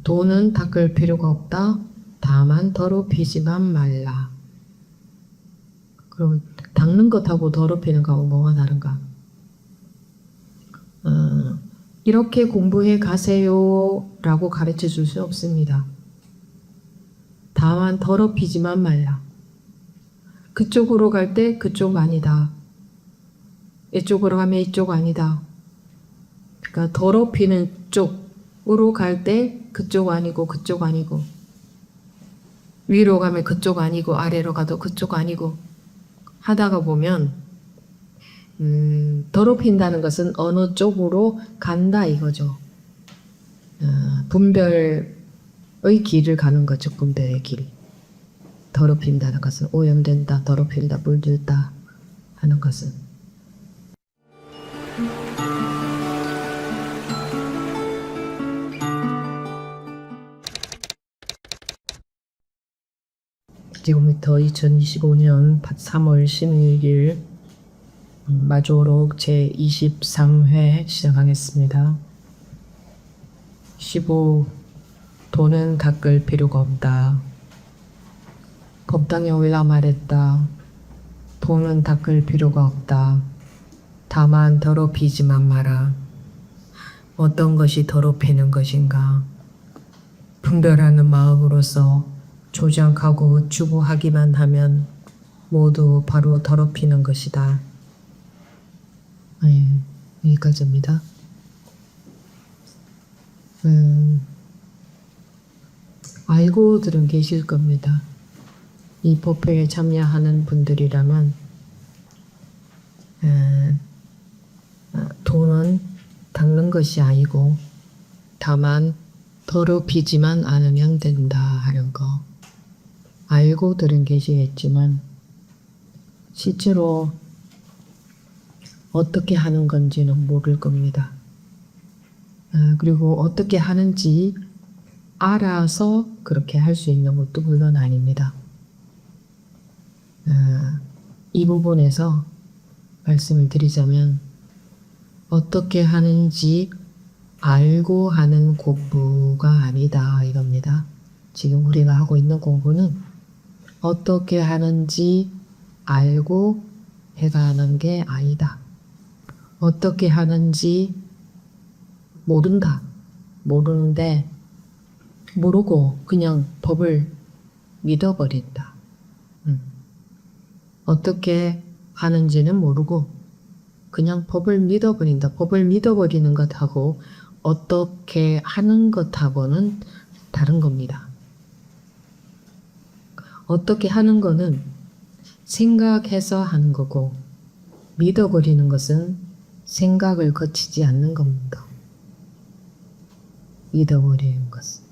돈은 닦을 필요가 없다. 다만 더럽히지만 말라. 그럼 닦는 것하고 더럽히는 거하고 뭐가 다른가? 이렇게 공부해 가세요 라고 가르쳐 줄 수 없습니다. 다만 더럽히지만 말라. 그쪽으로 갈 때 그쪽 아니다. 이쪽으로 가면 이쪽 아니다. 그러니까 더럽히는 쪽으로 갈 때 그쪽 아니고 그쪽 아니고, 위로 가면 그쪽 아니고 아래로 가도 그쪽 아니고 하다가 보면 더럽힌다는 것은 어느 쪽으로 간다 이거죠. 분별의 길을 가는 거죠. 분별의 길. 더럽힌다는 것은 오염된다, 더럽힌다, 물들다 하는 것은. 지금부터 2025년 3월 16일 마조록 제23회 시작하겠습니다. 15. 돈은 닦을 필요가 없다. 법당에 올라 말했다. 돈은 닦을 필요가 없다. 다만 더럽히지만 마라. 어떤 것이 더럽히는 것인가? 분별하는 마음으로서 조작하고 추구하기만 하면 모두 바로 더럽히는 것이다. 여기까지입니다. 알고 들은 계실 겁니다. 이 법회에 참여하는 분들이라면 돈은 닦는 것이 아니고 다만 더럽히지만 않으면 된다 하는 거 알고 들은 계시겠지만 실제로 어떻게 하는 건지는 모를 겁니다. 그리고 어떻게 하는지 알아서 그렇게 할 수 있는 것도 물론 아닙니다. 이 부분에서 말씀을 드리자면 어떻게 하는지 알고 하는 공부가 아니다 이겁니다. 지금 우리가 하고 있는 공부는 어떻게 하는지 알고 해가는 게 아니다. 어떻게 하는지 모른다. 모르는데 모르고 그냥 법을 믿어버린다. 어떻게 하는지는 모르고 그냥 법을 믿어버린다. 법을 믿어버리는 것하고 어떻게 하는 것하고는 다른 겁니다. 어떻게 하는 거는 생각해서 하는 거고 믿어버리는 것은 생각을 거치지 않는 겁니다. 믿어버리는 것은.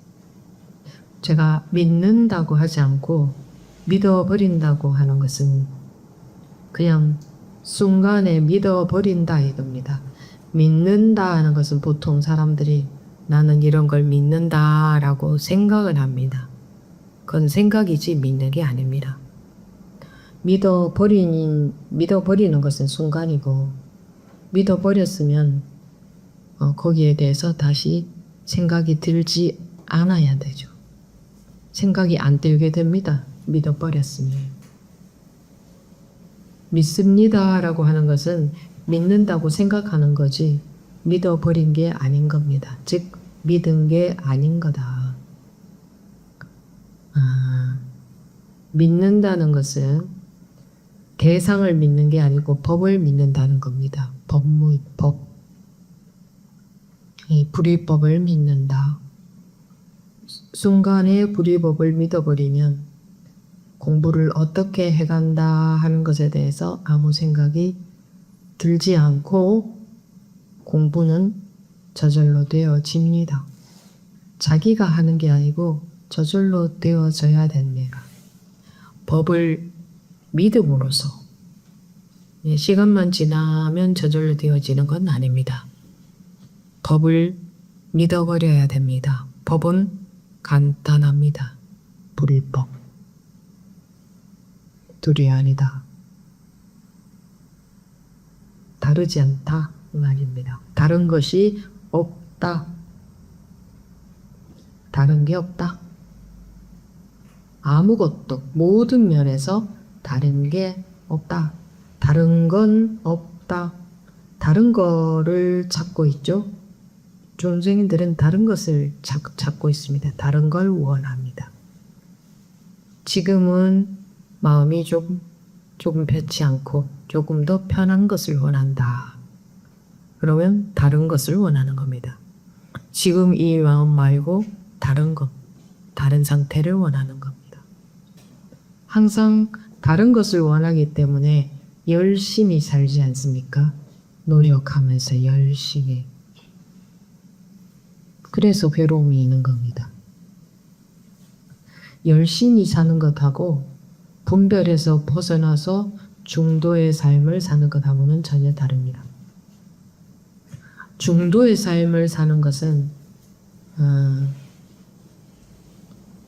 제가 믿는다고 하지 않고 믿어버린다고 하는 것은 그냥 순간에 믿어버린다 이겁니다. 믿는다 하는 것은 보통 사람들이 나는 이런 걸 믿는다라고 생각을 합니다. 그건 생각이지 믿는 게 아닙니다. 믿어버리는 것은 순간이고 믿어버렸으면 거기에 대해서 다시 생각이 들지 않아야 되죠. 생각이 안 들게 됩니다. 믿어버렸으면. 믿습니다라고 하는 것은 믿는다고 생각하는 거지 믿어버린 게 아닌 겁니다. 즉 믿은 게 아닌 거다. 믿는다는 것은 대상을 믿는 게 아니고 법을 믿는다는 겁니다. 법. 이 불의법을 믿는다. 순간에 불의법을 믿어버리면 공부를 어떻게 해간다 하는 것에 대해서 아무 생각이 들지 않고 공부는 저절로 되어집니다. 자기가 하는 게 아니고 저절로 되어져야 됩니다. 법을 믿음으로써 시간만 지나면 저절로 되어지는 건 아닙니다. 법을 믿어버려야 됩니다. 법은 간단합니다. 불법. 둘이 아니다. 다르지 않다 이 말입니다. 다른 것이 없다. 다른 게 없다. 아무것도 모든 면에서 다른 게 없다. 다른 건 없다. 다른 거를 찾고 있죠. 존재인들은 다른 것을 찾고 있습니다. 다른 걸 원합니다. 지금은 마음이 조금 편치 않고 조금 더 편한 것을 원한다. 그러면 다른 것을 원하는 겁니다. 지금 이 마음 말고 다른 것, 다른 상태를 원하는 겁니다. 항상 다른 것을 원하기 때문에 열심히 살지 않습니까? 노력하면서 열심히. 그래서 괴로움이 있는 겁니다. 열심히 사는 것하고 분별에서 벗어나서 중도의 삶을 사는 것하고는 전혀 다릅니다. 중도의 삶을 사는 것은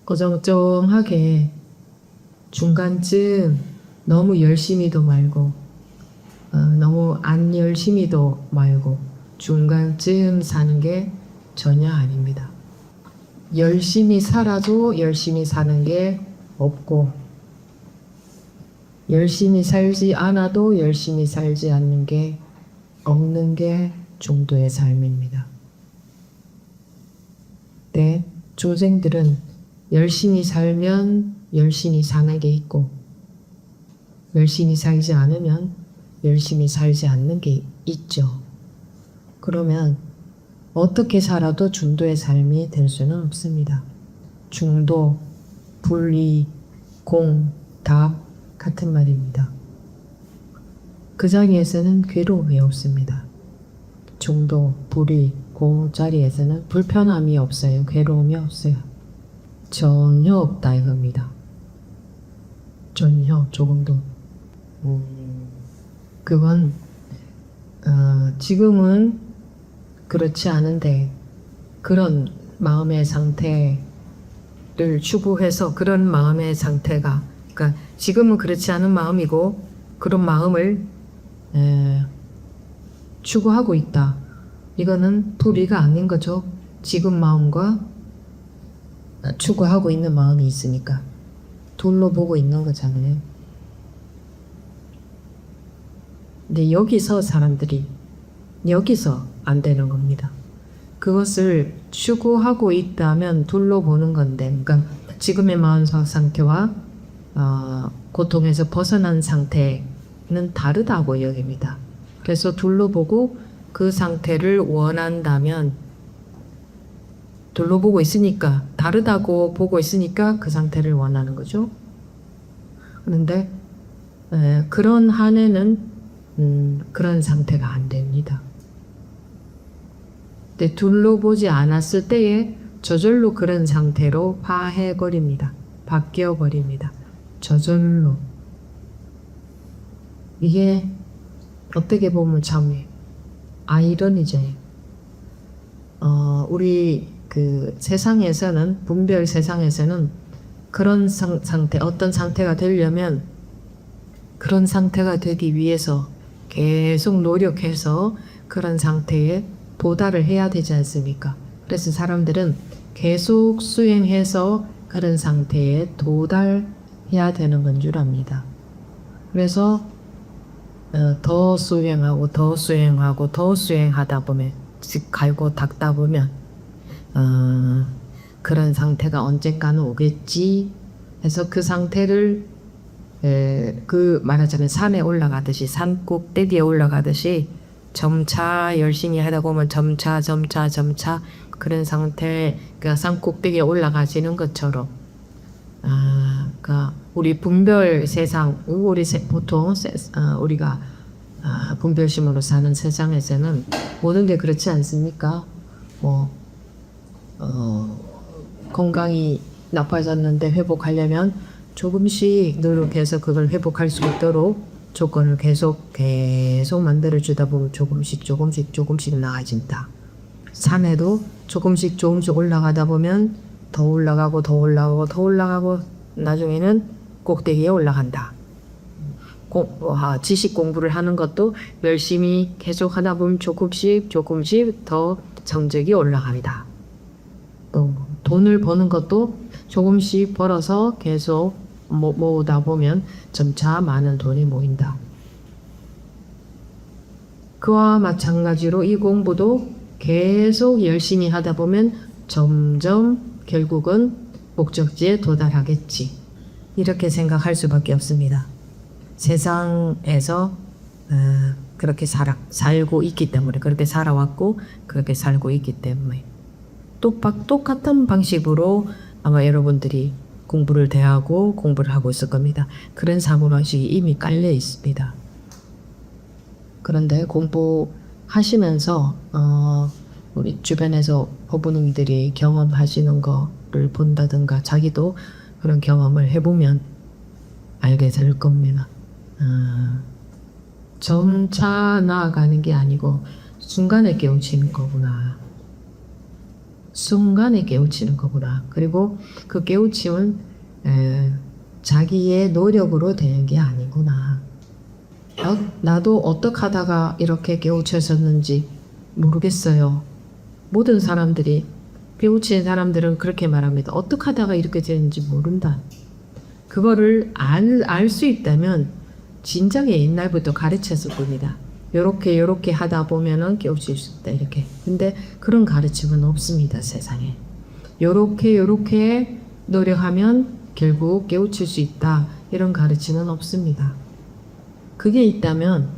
어정쩡하게 중간쯤 너무 열심히도 말고 너무 안 열심히도 말고 중간쯤 사는 게 전혀 아닙니다. 열심히 살아도 열심히 사는 게 없고 열심히 살지 않아도 열심히 살지 않는 게 없는 게 중도의 삶입니다. 네, 조생들은 열심히 살면 열심히 사는 게 있고 열심히 살지 않으면 열심히 살지 않는 게 있죠. 그러면 어떻게 살아도 중도의 삶이 될 수는 없습니다. 중도, 분리, 공, 답 같은 말입니다. 그 자리에서는 괴로움이 없습니다. 중도, 불이, 그 자리에서는 불편함이 없어요. 괴로움이 없어요. 전혀 없다 이겁니다. 전혀 조금도. 그건 지금은 그렇지 않은데 그런 마음의 상태를 추구해서 그런 마음의 상태가 그러니까 지금은 그렇지 않은 마음이고 그런 마음을 추구하고 있다. 이거는 불이가 아닌 거죠. 지금 마음과 추구하고 있는 마음이 있으니까 둘로 보고 있는 거잖아요. 근데 여기서 사람들이 여기서 안 되는 겁니다. 그것을 추구하고 있다면 둘로 보는 건데, 그러니까 지금의 마음 상태와 고통에서 벗어난 상태는 다르다고 여깁니다. 그래서 둘로 보고 그 상태를 원한다면 둘로 보고 있으니까 다르다고 보고 있으니까 그 상태를 원하는 거죠. 그런데 그런 한에는 그런 상태가 안 됩니다. 근데 둘로 보지 않았을 때에 저절로 그런 상태로 파해버립니다. 바뀌어버립니다. 저절로. 이게 어떻게 보면 참 아이러니죠. 우리 그 세상에서는 분별 세상에서는 그런 상태 어떤 상태가 되려면 그런 상태가 되기 위해서 계속 노력해서 그런 상태에 도달을 해야 되지 않습니까? 그래서 사람들은 계속 수행해서 그런 상태에 도달해야 되는 건 줄 압니다. 그래서 더 수행하고 더 수행하고 더 수행하다 보면 즉 갈고 닦다 보면 그런 상태가 언젠가는 오겠지 해서 그 상태를 그 말하자면 산에 올라가듯이 산 꼭대기에 올라가듯이 점차 열심히 하다 보면 점차 그런 상태 그 산 꼭대기에 올라가시는 것처럼 그러니까 우리 분별 세상 우리 보통 우리가 분별심으로 사는 세상에서는 모든 게 그렇지 않습니까? 건강이 나빠졌는데 회복하려면 조금씩 노력해서 그걸 회복할 수 있도록 조건을 계속 만들어주다 보면 조금씩 나아진다. 산에도 조금씩 올라가다 보면 더 올라가고 나중에는 꼭대기에 올라간다. 지식 공부를 하는 것도 열심히 계속 하다 보면 조금씩 더 성적이 올라갑니다. 또 돈을 버는 것도 조금씩 벌어서 계속 모으다 보면 점차 많은 돈이 모인다. 그와 마찬가지로 이 공부도 계속 열심히 하다 보면 점점 결국은 목적지에 도달하겠지. 이렇게 생각할 수밖에 없습니다. 세상에서 그렇게 살고 있기 때문에, 그렇게 살아왔고 그렇게 살고 있기 때문에 똑같은 방식으로 아마 여러분들이 공부를 대하고 공부를 하고 있을 겁니다. 그런 사고방식이 이미 깔려 있습니다. 그런데 공부하시면서 우리 주변에서 법부님들이 경험하시는 거를 본다든가 자기도 그런 경험을 해보면 알게 될 겁니다. 점차 나아가는 게 아니고 순간에 깨우치는 거구나. 순간에 깨우치는 거구나. 그리고 그 깨우침은 자기의 노력으로 되는 게 아니구나. 나도 어떻게 하다가 이렇게 깨우쳐졌는지 모르겠어요. 모든 사람들이, 깨우친 사람들은 그렇게 말합니다. 어떻게 하다가 이렇게 되는지 모른다. 그거를 알 수 있다면 진작에 옛날부터 가르쳤을 겁니다. 요렇게 하다 보면은 깨우칠 수 있다, 이렇게. 근데 그런 가르침은 없습니다, 세상에. 요렇게 노력하면 결국 깨우칠 수 있다, 이런 가르침은 없습니다. 그게 있다면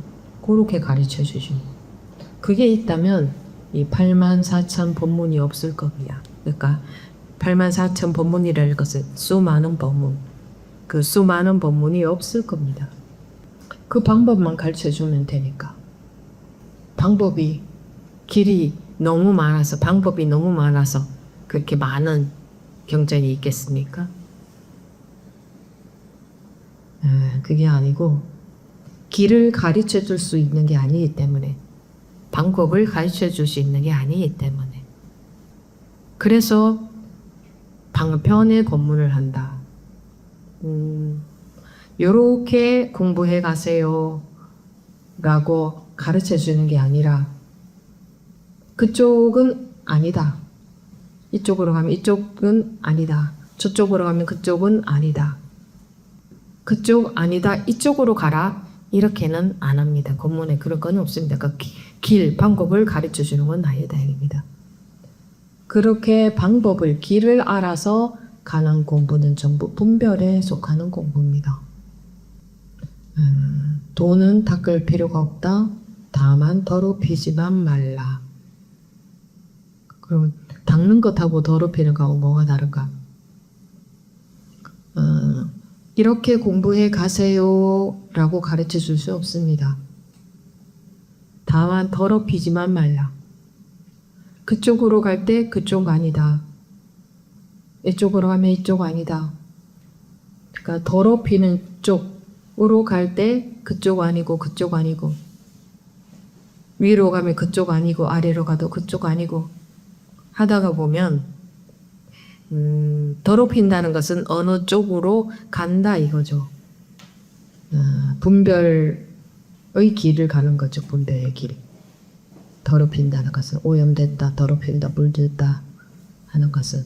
그렇게 가르쳐 주십니다. 그게 있다면 이 84,000 법문이 없을 겁니다. 그러니까 84,000 법문이라는 것은 수많은 법문, 그 수많은 법문이 없을 겁니다. 그 방법만 가르쳐 주면 되니까. 길이 너무 많아서, 방법이 너무 많아서 그렇게 많은 경전이 있겠습니까? 그게 아니고 길을 가르쳐 줄 수 있는 게 아니기 때문에, 방법을 가르쳐 줄 수 있는 게 아니기 때문에, 그래서 방편의 법문을 한다. 요렇게 공부해 가세요 라고 가르쳐 주는 게 아니라, 그쪽은 아니다, 이쪽으로 가면 이쪽은 아니다, 저쪽으로 가면 그쪽은 아니다, 그쪽 아니다, 이쪽으로 가라, 이렇게는 안 합니다. 법문에 그런 건 없습니다. 그 방법을 가르쳐 주는 건 아니다, 입니다. 그렇게 길을 알아서 가는 공부는 전부 분별에 속하는 공부입니다. 돈은 닦을 필요가 없다. 다만 더럽히지만 말라. 그럼 닦는 것하고 더럽히는 거하고 뭐가 다른가? 이렇게 공부해 가세요 라고 가르쳐 줄 수 없습니다. 다만 더럽히지만 말라. 그쪽으로 갈 때 그쪽 아니다, 이쪽으로 가면 이쪽 아니다. 그러니까 더럽히는 쪽으로 갈 때 그쪽 아니고 그쪽 아니고, 위로 가면 그쪽 아니고 아래로 가도 그쪽 아니고 하다가 보면 더럽힌다는 것은 어느 쪽으로 간다 이거죠. 분별의 길을 가는 거죠. 분별의 길이. 더럽힌다는 것은 오염됐다, 더럽힌다, 물들다 하는 것은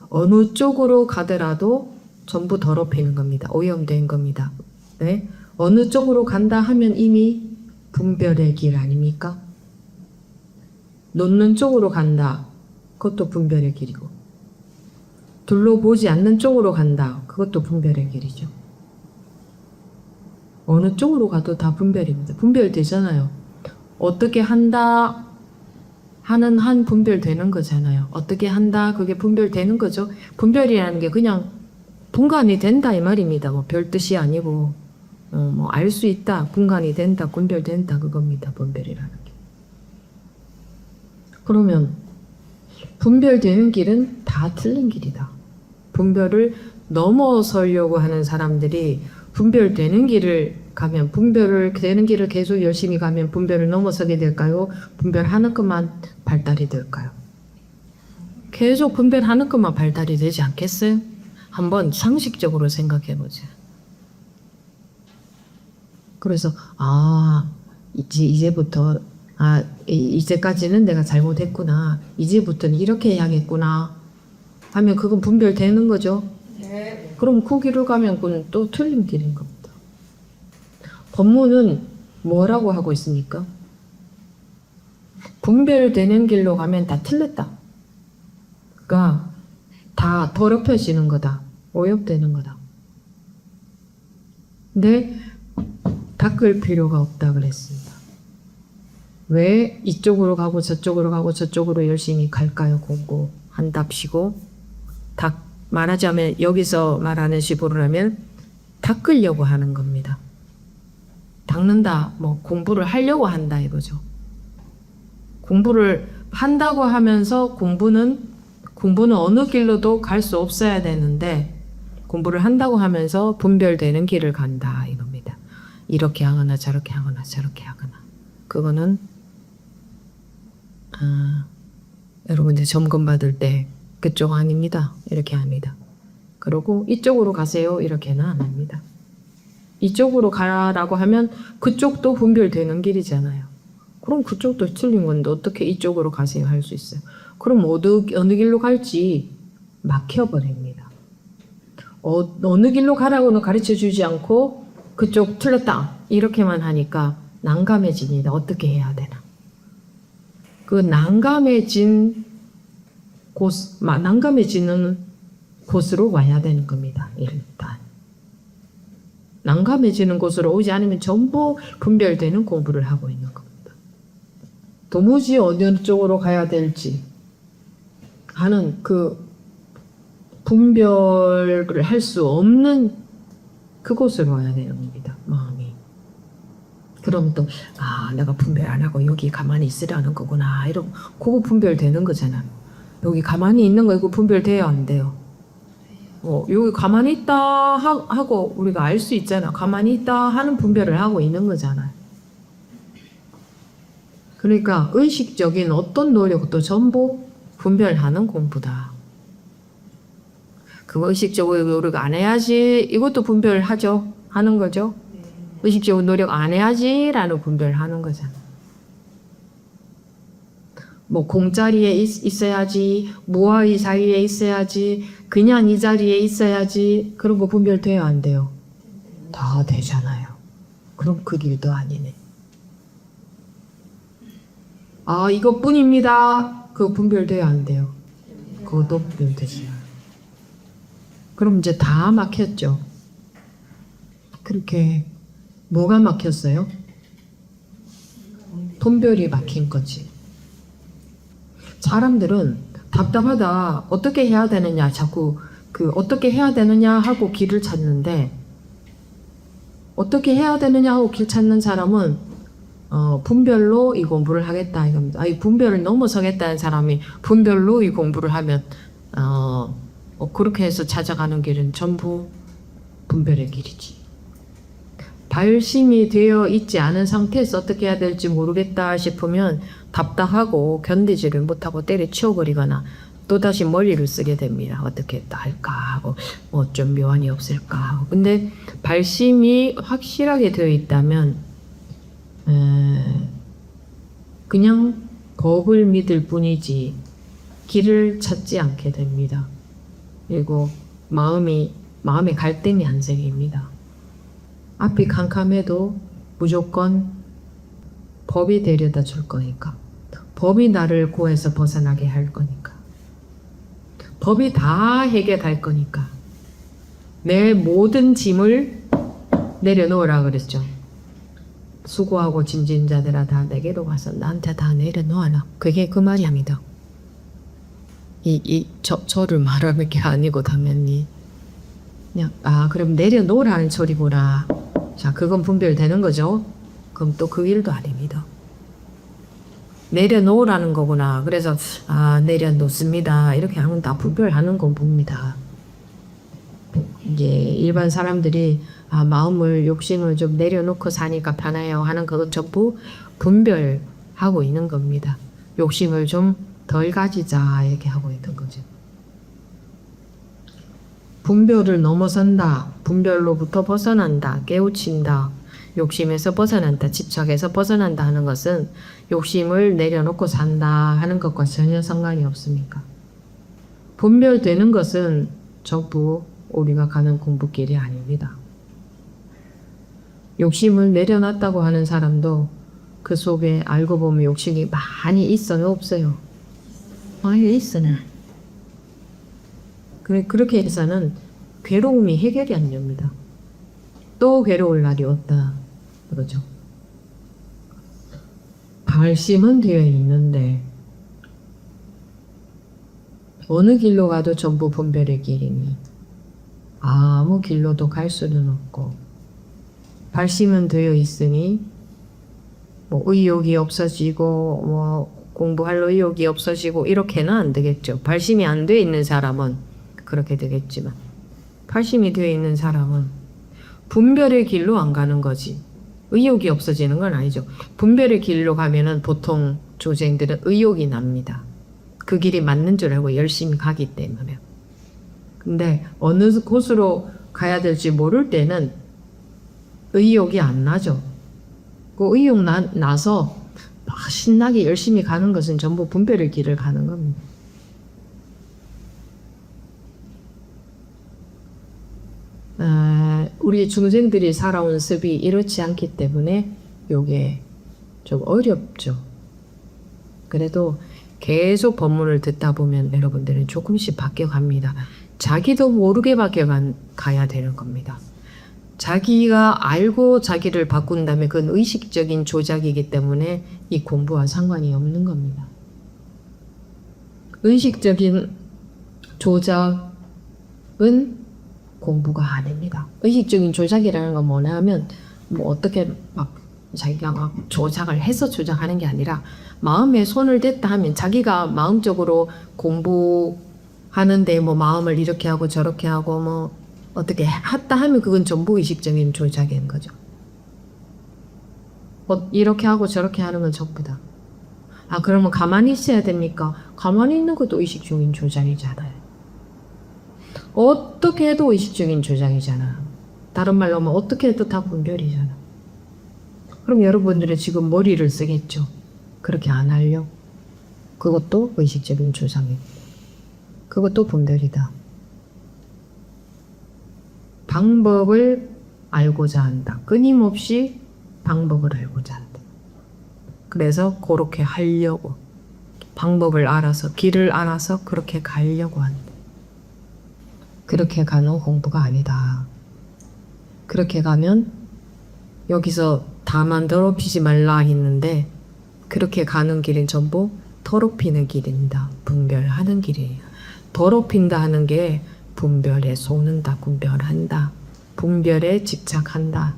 어느 쪽으로 가더라도 전부 더럽히는 겁니다. 오염된 겁니다. 네? 어느 쪽으로 간다 하면 이미 분별의 길 아닙니까? 놓는 쪽으로 간다, 그것도 분별의 길이고, 둘러보지 않는 쪽으로 간다, 그것도 분별의 길이죠. 어느 쪽으로 가도 다 분별입니다. 분별되잖아요. 어떻게 한다 하는 한 분별되는 거잖아요. 어떻게 한다, 그게 분별되는 거죠. 분별이라는 게 그냥 분간이 된다 이 말입니다. 뭐 별 뜻이 아니고 뭐 알 수 있다, 분간이 된다, 분별된다, 그겁니다. 분별이라는 게. 그러면 분별되는 길은 다 틀린 길이다. 분별을 넘어서려고 하는 사람들이 분별되는 길을 가면, 분별되는 길을 계속 열심히 가면 분별을 넘어서게 될까요? 분별하는 것만 발달이 될까요? 계속 분별하는 것만 발달이 되지 않겠어요? 한번 상식적으로 생각해 보세요. 그래서 이제부터 이제까지는 내가 잘못했구나. 이제부터는 이렇게 해야겠구나. 하면 그건 분별되는 거죠. 네. 그럼 그 길을 가면 그건 또 틀린 길인 겁니다. 법문은 뭐라고 하고 있습니까? 분별되는 길로 가면 다 틀렸다. 그러니까 다 더럽혀지는 거다. 오염되는 거다. 근데 닦을 필요가 없다 그랬습니다. 왜 이쪽으로 가고 저쪽으로 가고 저쪽으로 열심히 갈까요? 공부한답시고 말하자면 여기서 말하는 식으로 하면 닦으려고 하는 겁니다. 닦는다, 뭐 공부를 하려고 한다 이거죠. 공부를 한다고 하면서 공부는 어느 길로도 갈 수 없어야 되는데 공부를 한다고 하면서 분별되는 길을 간다 이겁니다. 이렇게 하거나 저렇게 하거나 저렇게 하거나 그거는 여러분들 점검 받을 때 그쪽 아닙니다. 이렇게 합니다. 그리고 이쪽으로 가세요. 이렇게는 안 합니다. 이쪽으로 가라고 하면 그쪽도 분별되는 길이잖아요. 그럼 그쪽도 틀린 건데 어떻게 이쪽으로 가세요 할 수 있어요. 그럼 어느 길로 갈지 막혀버립니다. 어느 길로 가라고는 가르쳐 주지 않고 그쪽 틀렸다 이렇게만 하니까 난감해집니다. 어떻게 해야 되나. 그 난감해지는 곳으로 와야 되는 겁니다. 일단 난감해지는 곳으로 오지 않으면 전부 분별되는 공부를 하고 있는 겁니다. 도무지 어느 쪽으로 가야 될지 하는 그 분별을 할 수 없는 그곳으로 와야 되는 겁니다. 마음이. 그럼 또 내가 분별 안 하고 여기 가만히 있으라는 거구나. 이런 그거 분별되는 거잖아. 여기 가만히 있는 거 이거 분별돼요 안 돼요? 여기 가만히 있다 하고 우리가 알 수 있잖아. 가만히 있다 하는 분별을 하고 있는 거잖아요. 그러니까 의식적인 어떤 노력도 전부 분별하는 공부다. 그거 의식적으로 노력 안 해야지 이것도 분별하죠. 하는 거죠. 의식적으로 노력 안 해야지라는 분별하는 거잖아. 뭐 공자리에 있어야지, 무아의 사이에 있어야지, 그냥 이 자리에 있어야지 그런 거 분별돼요 안 돼요? 다 되잖아요. 그럼 그 길도 아니네. 이것뿐입니다. 그거 분별돼요 안 돼요? 그것도 분별되지. 그럼 이제 다 막혔죠. 그렇게 뭐가 막혔어요? 분별이 막힌 거지. 사람들은 답답하다. 어떻게 해야 되느냐. 자꾸 어떻게 해야 되느냐 하고 길을 찾는데 어떻게 해야 되느냐 하고 길 찾는 사람은 분별로 이 공부를 하겠다 이겁니다. 이 분별을 넘어서겠다는 사람이 분별로 이 공부를 하면 그렇게 해서 찾아가는 길은 전부 분별의 길이지. 발심이 되어 있지 않은 상태에서 어떻게 해야 될지 모르겠다 싶으면 답답하고 견디지를 못하고 때려치워버리거나 또다시 머리를 쓰게 됩니다. 어떻게 했다 할까 하고 좀 묘안이 없을까 하고. 근데 발심이 확실하게 되어 있다면 그냥 법을 믿을 뿐이지 길을 찾지 않게 됩니다. 그리고 마음에 갈등이 안 생깁니다. 앞이 캄캄해도 무조건 법이 데려다 줄 거니까. 법이 나를 고에서 벗어나게 할 거니까. 법이 다 해결할 거니까. 내 모든 짐을 내려놓으라 그랬죠. 수고하고 짐진 자들아 다 내게로 와서 나한테 다 내려놓아라. 그게 그 말입니다. 저를 말하는 게 아니고 당연히 그냥 그럼 내려놓으라는 소리구나. 자, 그건 분별되는 거죠. 그럼 또 그 일도 아닙니다. 내려놓으라는 거구나. 그래서 내려놓습니다. 이렇게 하면 다 분별하는 공부입니다. 이제 일반 사람들이 마음을 욕심을 좀 내려놓고 사니까 편해요 하는 그건 전부 분별하고 있는 겁니다. 욕심을 좀 덜 가지자 이렇게 하고 있던 거죠. 분별을 넘어선다. 분별로부터 벗어난다. 깨우친다. 욕심에서 벗어난다, 집착에서 벗어난다 하는 것은 욕심을 내려놓고 산다 하는 것과 전혀 상관이 없습니까? 분별되는 것은 전부 우리가 가는 공부길이 아닙니다. 욕심을 내려놨다고 하는 사람도 그 속에 알고 보면 욕심이 많이 있어요, 없어요? 많이 있으나. 그렇게 해서는 괴로움이 해결이 안 됩니다. 또 괴로울 날이 없다. 그러죠. 발심은 되어 있는데 어느 길로 가도 전부 분별의 길이니 아무 길로도 갈 수는 없고, 발심은 되어 있으니 뭐 의욕이 없어지고 뭐 공부할 의욕이 없어지고 이렇게는 안 되겠죠. 발심이 안 되어 있는 사람은 그렇게 되겠지만, 발심이 되어 있는 사람은 분별의 길로 안 가는 거지 의욕이 없어지는 건 아니죠. 분별의 길로 가면은 보통 조쟁들은 의욕이 납니다. 그 길이 맞는 줄 알고 열심히 가기 때문에. 근데 어느 곳으로 가야 될지 모를 때는 의욕이 안 나죠. 그 의욕 나서 막 신나게 열심히 가는 것은 전부 분별의 길을 가는 겁니다. 우리 중생들이 살아온 습이 이렇지 않기 때문에 요게 좀 어렵죠. 그래도 계속 법문을 듣다 보면 여러분들은 조금씩 바뀌어갑니다. 자기도 모르게 바뀌어가야 되는 겁니다. 자기가 알고 자기를 바꾼다면 그건 의식적인 조작이기 때문에 이 공부와 상관이 없는 겁니다. 의식적인 조작은 공부가 아닙니다. 의식적인 조작이라는 건 뭐냐면 뭐 어떻게 막 자기가 막 조작을 해서 조작하는 게 아니라 마음에 손을 댔다 하면 자기가 마음적으로 공부하는데 뭐 마음을 이렇게 하고 저렇게 하고 뭐 어떻게 했다 하면 그건 전부 의식적인 조작인 거죠. 이렇게 하고 저렇게 하는 건 전부다. 아, 그러면 가만히 있어야 됩니까? 가만히 있는 것도 의식적인 조작이잖아요. 어떻게 해도 의식적인 조작이잖아. 다른 말로 하면 어떻게 해도 다 분별이잖아. 그럼 여러분들은 지금 머리를 쓰겠죠. 그렇게 안 하려고. 그것도 의식적인 조작이고 그것도 분별이다. 방법을 알고자 한다. 끊임없이 방법을 알고자 한다. 그래서 그렇게 하려고, 방법을 알아서, 길을 알아서 그렇게 가려고 한다. 그렇게 가는 공부가 아니다. 그렇게 가면 여기서 다만 더럽히지 말라 했는데 그렇게 가는 길은 전부 더럽히는 길입니다. 분별하는 길이에요. 더럽힌다 하는 게 분별에 속는다, 분별한다, 분별에 집착한다.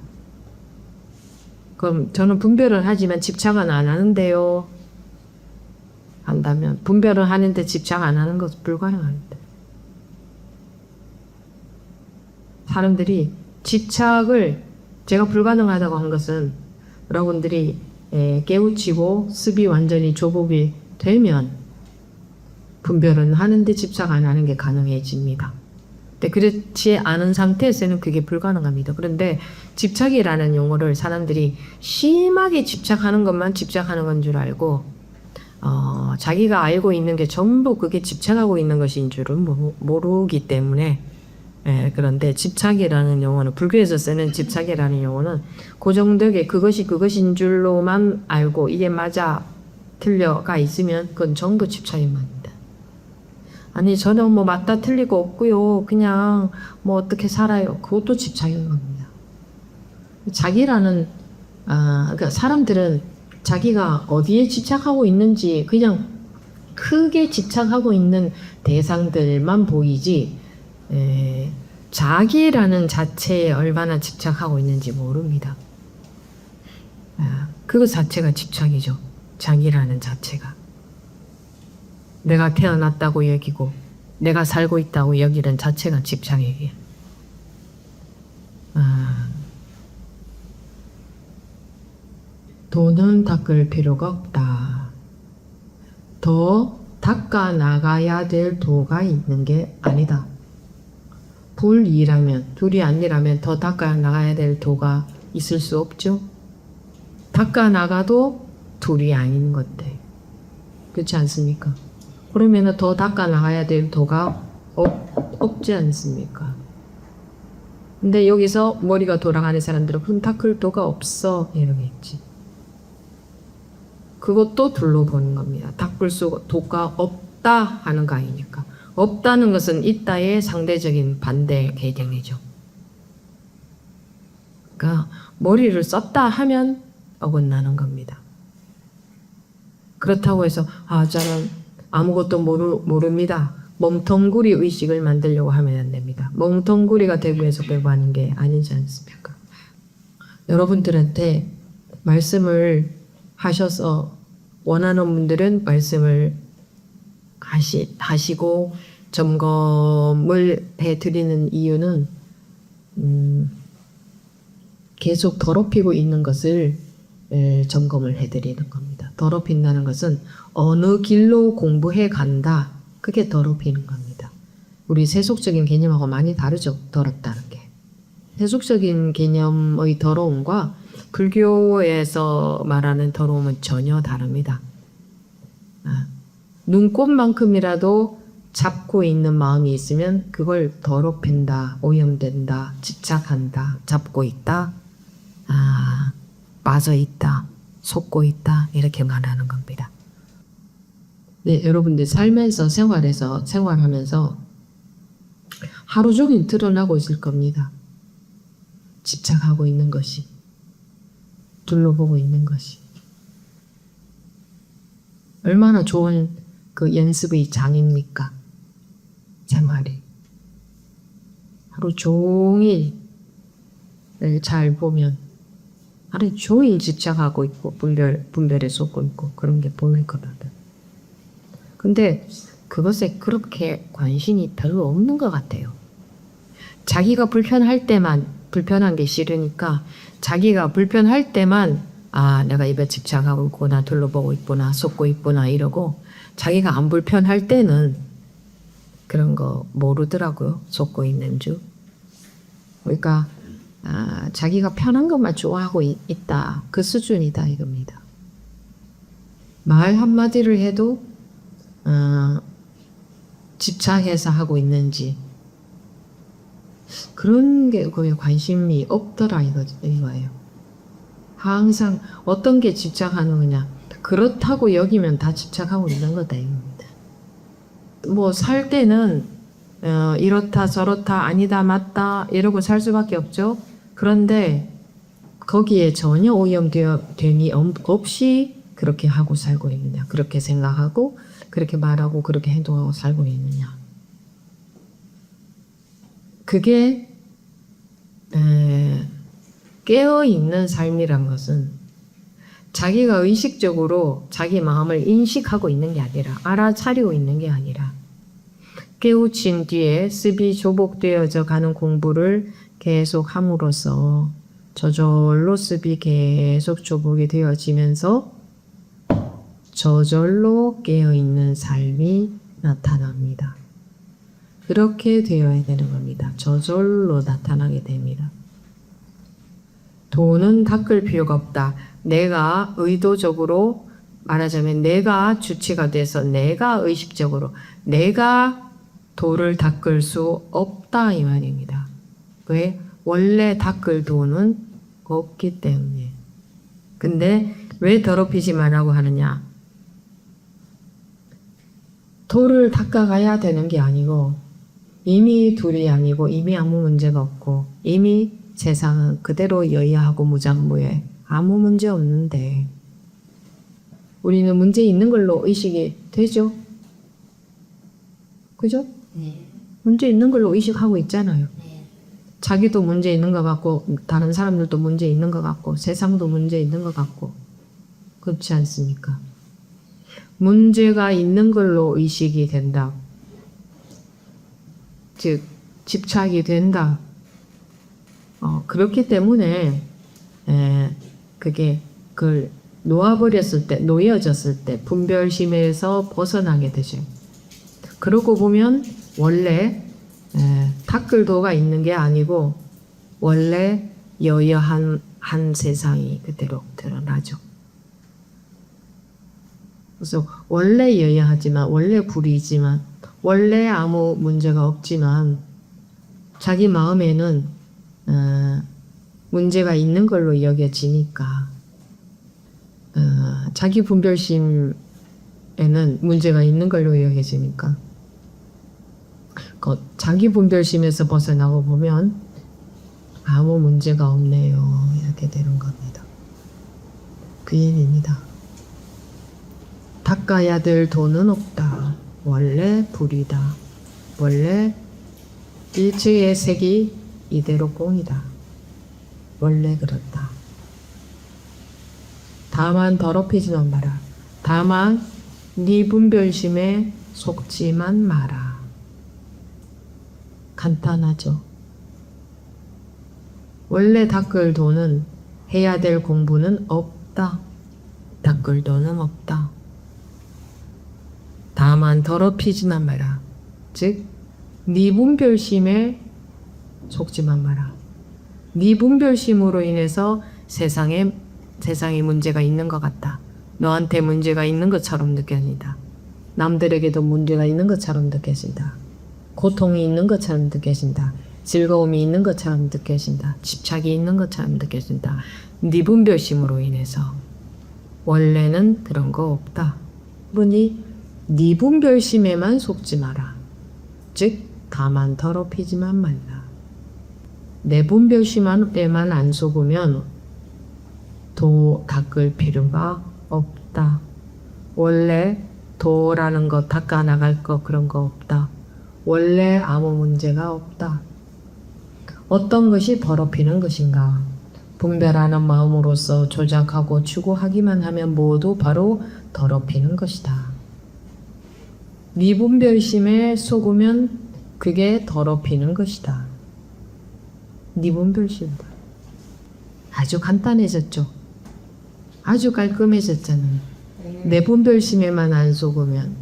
그럼 저는 분별을 하지만 집착은 안 하는데요. 한다면 분별을 하는데 집착 안 하는 것은 불가능합니다. 사람들이 집착을 제가 불가능하다고 한 것은 여러분들이 깨우치고 습이 완전히 조복이 되면 분별은 하는데 집착 안 하는 게 가능해집니다. 근데 그렇지 않은 상태에서는 그게 불가능합니다. 그런데 집착이라는 용어를 사람들이 심하게 집착하는 것만 집착하는 건 줄 알고 자기가 알고 있는 게 전부 그게 집착하고 있는 것인 줄은 모르기 때문에 그런데 집착이라는 용어는, 불교에서 쓰는 집착이라는 용어는 고정되게 그것이 그것인 줄로만 알고 이게 맞아 틀려가 있으면 그건 전부 집착인 겁니다. 아니 저는 뭐 맞다 틀리고 없고요, 그냥 뭐 어떻게 살아요, 그것도 집착인 겁니다. 자기라는 그러니까 사람들은 자기가 어디에 집착하고 있는지 그냥 크게 집착하고 있는 대상들만 보이지 자기라는 자체에 얼마나 집착하고 있는지 모릅니다. 그거 자체가 집착이죠. 자기라는 자체가. 내가 태어났다고 여기고 내가 살고 있다고 여기는 자체가 집착이에요. 도는 닦을 필요가 없다. 더 닦아 나가야 될 도가 있는 게 아니다. 둘이라면, 둘이 아니라면 더 닦아 나가야 될 도가 있을 수 없죠. 닦아 나가도 둘이 아닌 것들. 그렇지 않습니까? 그러면 더 닦아 나가야 될 도가 없지 않습니까? 근데 여기서 머리가 돌아가는 사람들은 그럼 닦을 도가 없어 이러겠지. 그것도 둘러보는 겁니다. 닦을 도가 없다 하는 거 아니니까. 없다는 것은 있다의 상대적인 반대 개념이죠. 그러니까 머리를 썼다 하면 어긋나는 겁니다. 그렇다고 해서 저는 아무것도 모릅니다. 멍텅구리 의식을 만들려고 하면 안 됩니다. 멍텅구리가 대구에서 배구하는 게 아니지 않습니까? 여러분들한테 말씀을 하셔서 원하는 분들은 말씀을 하시고 점검을 해드리는 이유는 계속 더럽히고 있는 것을 점검을 해드리는 겁니다. 더럽힌다는 것은 어느 길로 공부해 간다. 그게 더럽히는 겁니다. 우리 세속적인 개념하고 많이 다르죠. 더럽다는 게. 세속적인 개념의 더러움과 불교에서 말하는 더러움은 전혀 다릅니다. 눈곱만큼이라도 잡고 있는 마음이 있으면 그걸 더럽힌다, 오염된다, 집착한다, 잡고 있다, 빠져 있다, 속고 있다 이렇게 말하는 겁니다. 네, 여러분들 삶에서 생활하면서 하루 종일 드러나고 있을 겁니다. 집착하고 있는 것이, 둘러보고 있는 것이. 얼마나 좋은 그 연습의 장입니까? 생활이. 하루 종일 잘 보면 하루 종일 집착하고 있고 분별에 쏟고 있고 그런 게 보일 거거든. 근데 그것에 그렇게 관심이 별로 없는 것 같아요. 자기가 불편할 때만 불편한 게 싫으니까 자기가 불편할 때만 내가 입에 집착하고 있구나, 둘러보고 있구나, 쏟고 있구나 이러고 자기가 안 불편할 때는 그런 거 모르더라고요. 쏟고 있는 줄. 그러니까 자기가 편한 것만 좋아하고 있다. 그 수준이다 이겁니다. 말 한마디를 해도 집착해서 하고 있는지 그런 게 거에 관심이 없더라 이거예요. 항상 어떤 게 집착하는 거냐. 그렇다고 여기면 다 집착하고 있는 거다 이겁니다. 뭐 살 때는 이렇다 저렇다 아니다 맞다 이러고 살 수밖에 없죠. 그런데 거기에 전혀 오염됨이 없이 그렇게 하고 살고 있느냐, 그렇게 생각하고 그렇게 말하고 그렇게 행동하고 살고 있느냐. 그게 깨어있는 삶이란 것은 자기가 의식적으로 자기 마음을 인식하고 있는 게 아니라 알아차리고 있는 게 아니라 깨우친 뒤에 습이 조복되어져 가는 공부를 계속 함으로써 저절로 습이 계속 조복이 되어지면서 저절로 깨어있는 삶이 나타납니다. 그렇게 되어야 되는 겁니다. 저절로 나타나게 됩니다. 도는 닦을 필요가 없다. 내가 의도적으로 말하자면 내가 주체가 돼서 내가 의식적으로 내가 도를 닦을 수 없다 이 말입니다. 왜? 원래 닦을 도는 없기 때문에. 근데 왜 더럽히지 말라고 하느냐? 도를 닦아가야 되는 게 아니고 이미 둘이 아니고 이미 아무 문제가 없고 이미 세상은 그대로 여의하고 무장무예 아무 문제 없는데 우리는 문제 있는 걸로 의식이 되죠? 그죠? 네. 문제 있는 걸로 의식하고 있잖아요. 네. 자기도 문제 있는 것 같고 다른 사람들도 문제 있는 것 같고 세상도 문제 있는 것 같고 그렇지 않습니까? 문제가 있는 걸로 의식이 된다. 즉 집착이 된다. 그렇기 때문에 그게 그걸 놓아버렸을 때, 놓여졌을 때 분별심에서 벗어나게 되죠. 그러고 보면 원래 닦을 도가 있는 게 아니고 원래 여여한 한 세상이 그대로 드러나죠. 그래서 원래 여야하지만, 원래 불이지만, 원래 아무 문제가 없지만 자기 마음에는 문제가 있는 걸로 여겨지니까 자기 분별심에는 문제가 있는 걸로 여겨지니까 자기 분별심에서 벗어나고 보면 아무 문제가 없네요. 이렇게 되는 겁니다. 그 얘기입니다. 닦아야 될 돈은 없다. 원래 불이다. 원래 일체의 색이 이대로 공이다. 원래 그렇다. 다만 더럽히지만 마라. 다만 네 분별심에 속지만 마라. 간단하죠. 원래 닦을 돈은 해야 될 공부는 없다. 닦을 돈은 없다. 다만 더럽히지만 마라. 즉, 네 분별심에 속지만 마라. 네 분별심으로 인해서 세상에 문제가 있는 것 같다. 너한테 문제가 있는 것처럼 느껴진다. 남들에게도 문제가 있는 것처럼 느껴진다. 고통이 있는 것처럼 느껴진다. 즐거움이 있는 것처럼 느껴진다. 집착이 있는 것처럼 느껴진다. 네 분별심으로 인해서. 원래는 그런 거 없다. 그러니 네 분별심에만 속지 마라. 즉 다만 더럽히지만 말라. 내 분별심에만 안 속으면 도 닦을 필요가 없다. 원래 도라는 거 닦아 나갈 거 그런 거 없다. 원래 아무 문제가 없다. 어떤 것이 더럽히는 것인가? 분별하는 마음으로서 조작하고 추구하기만 하면 모두 바로 더럽히는 것이다. 네 분별심에 속으면 그게 더럽히는 것이다. 네 분별심이다. 아주 간단해졌죠. 아주 깔끔해졌잖아요. 내 분별심에만 안 속으면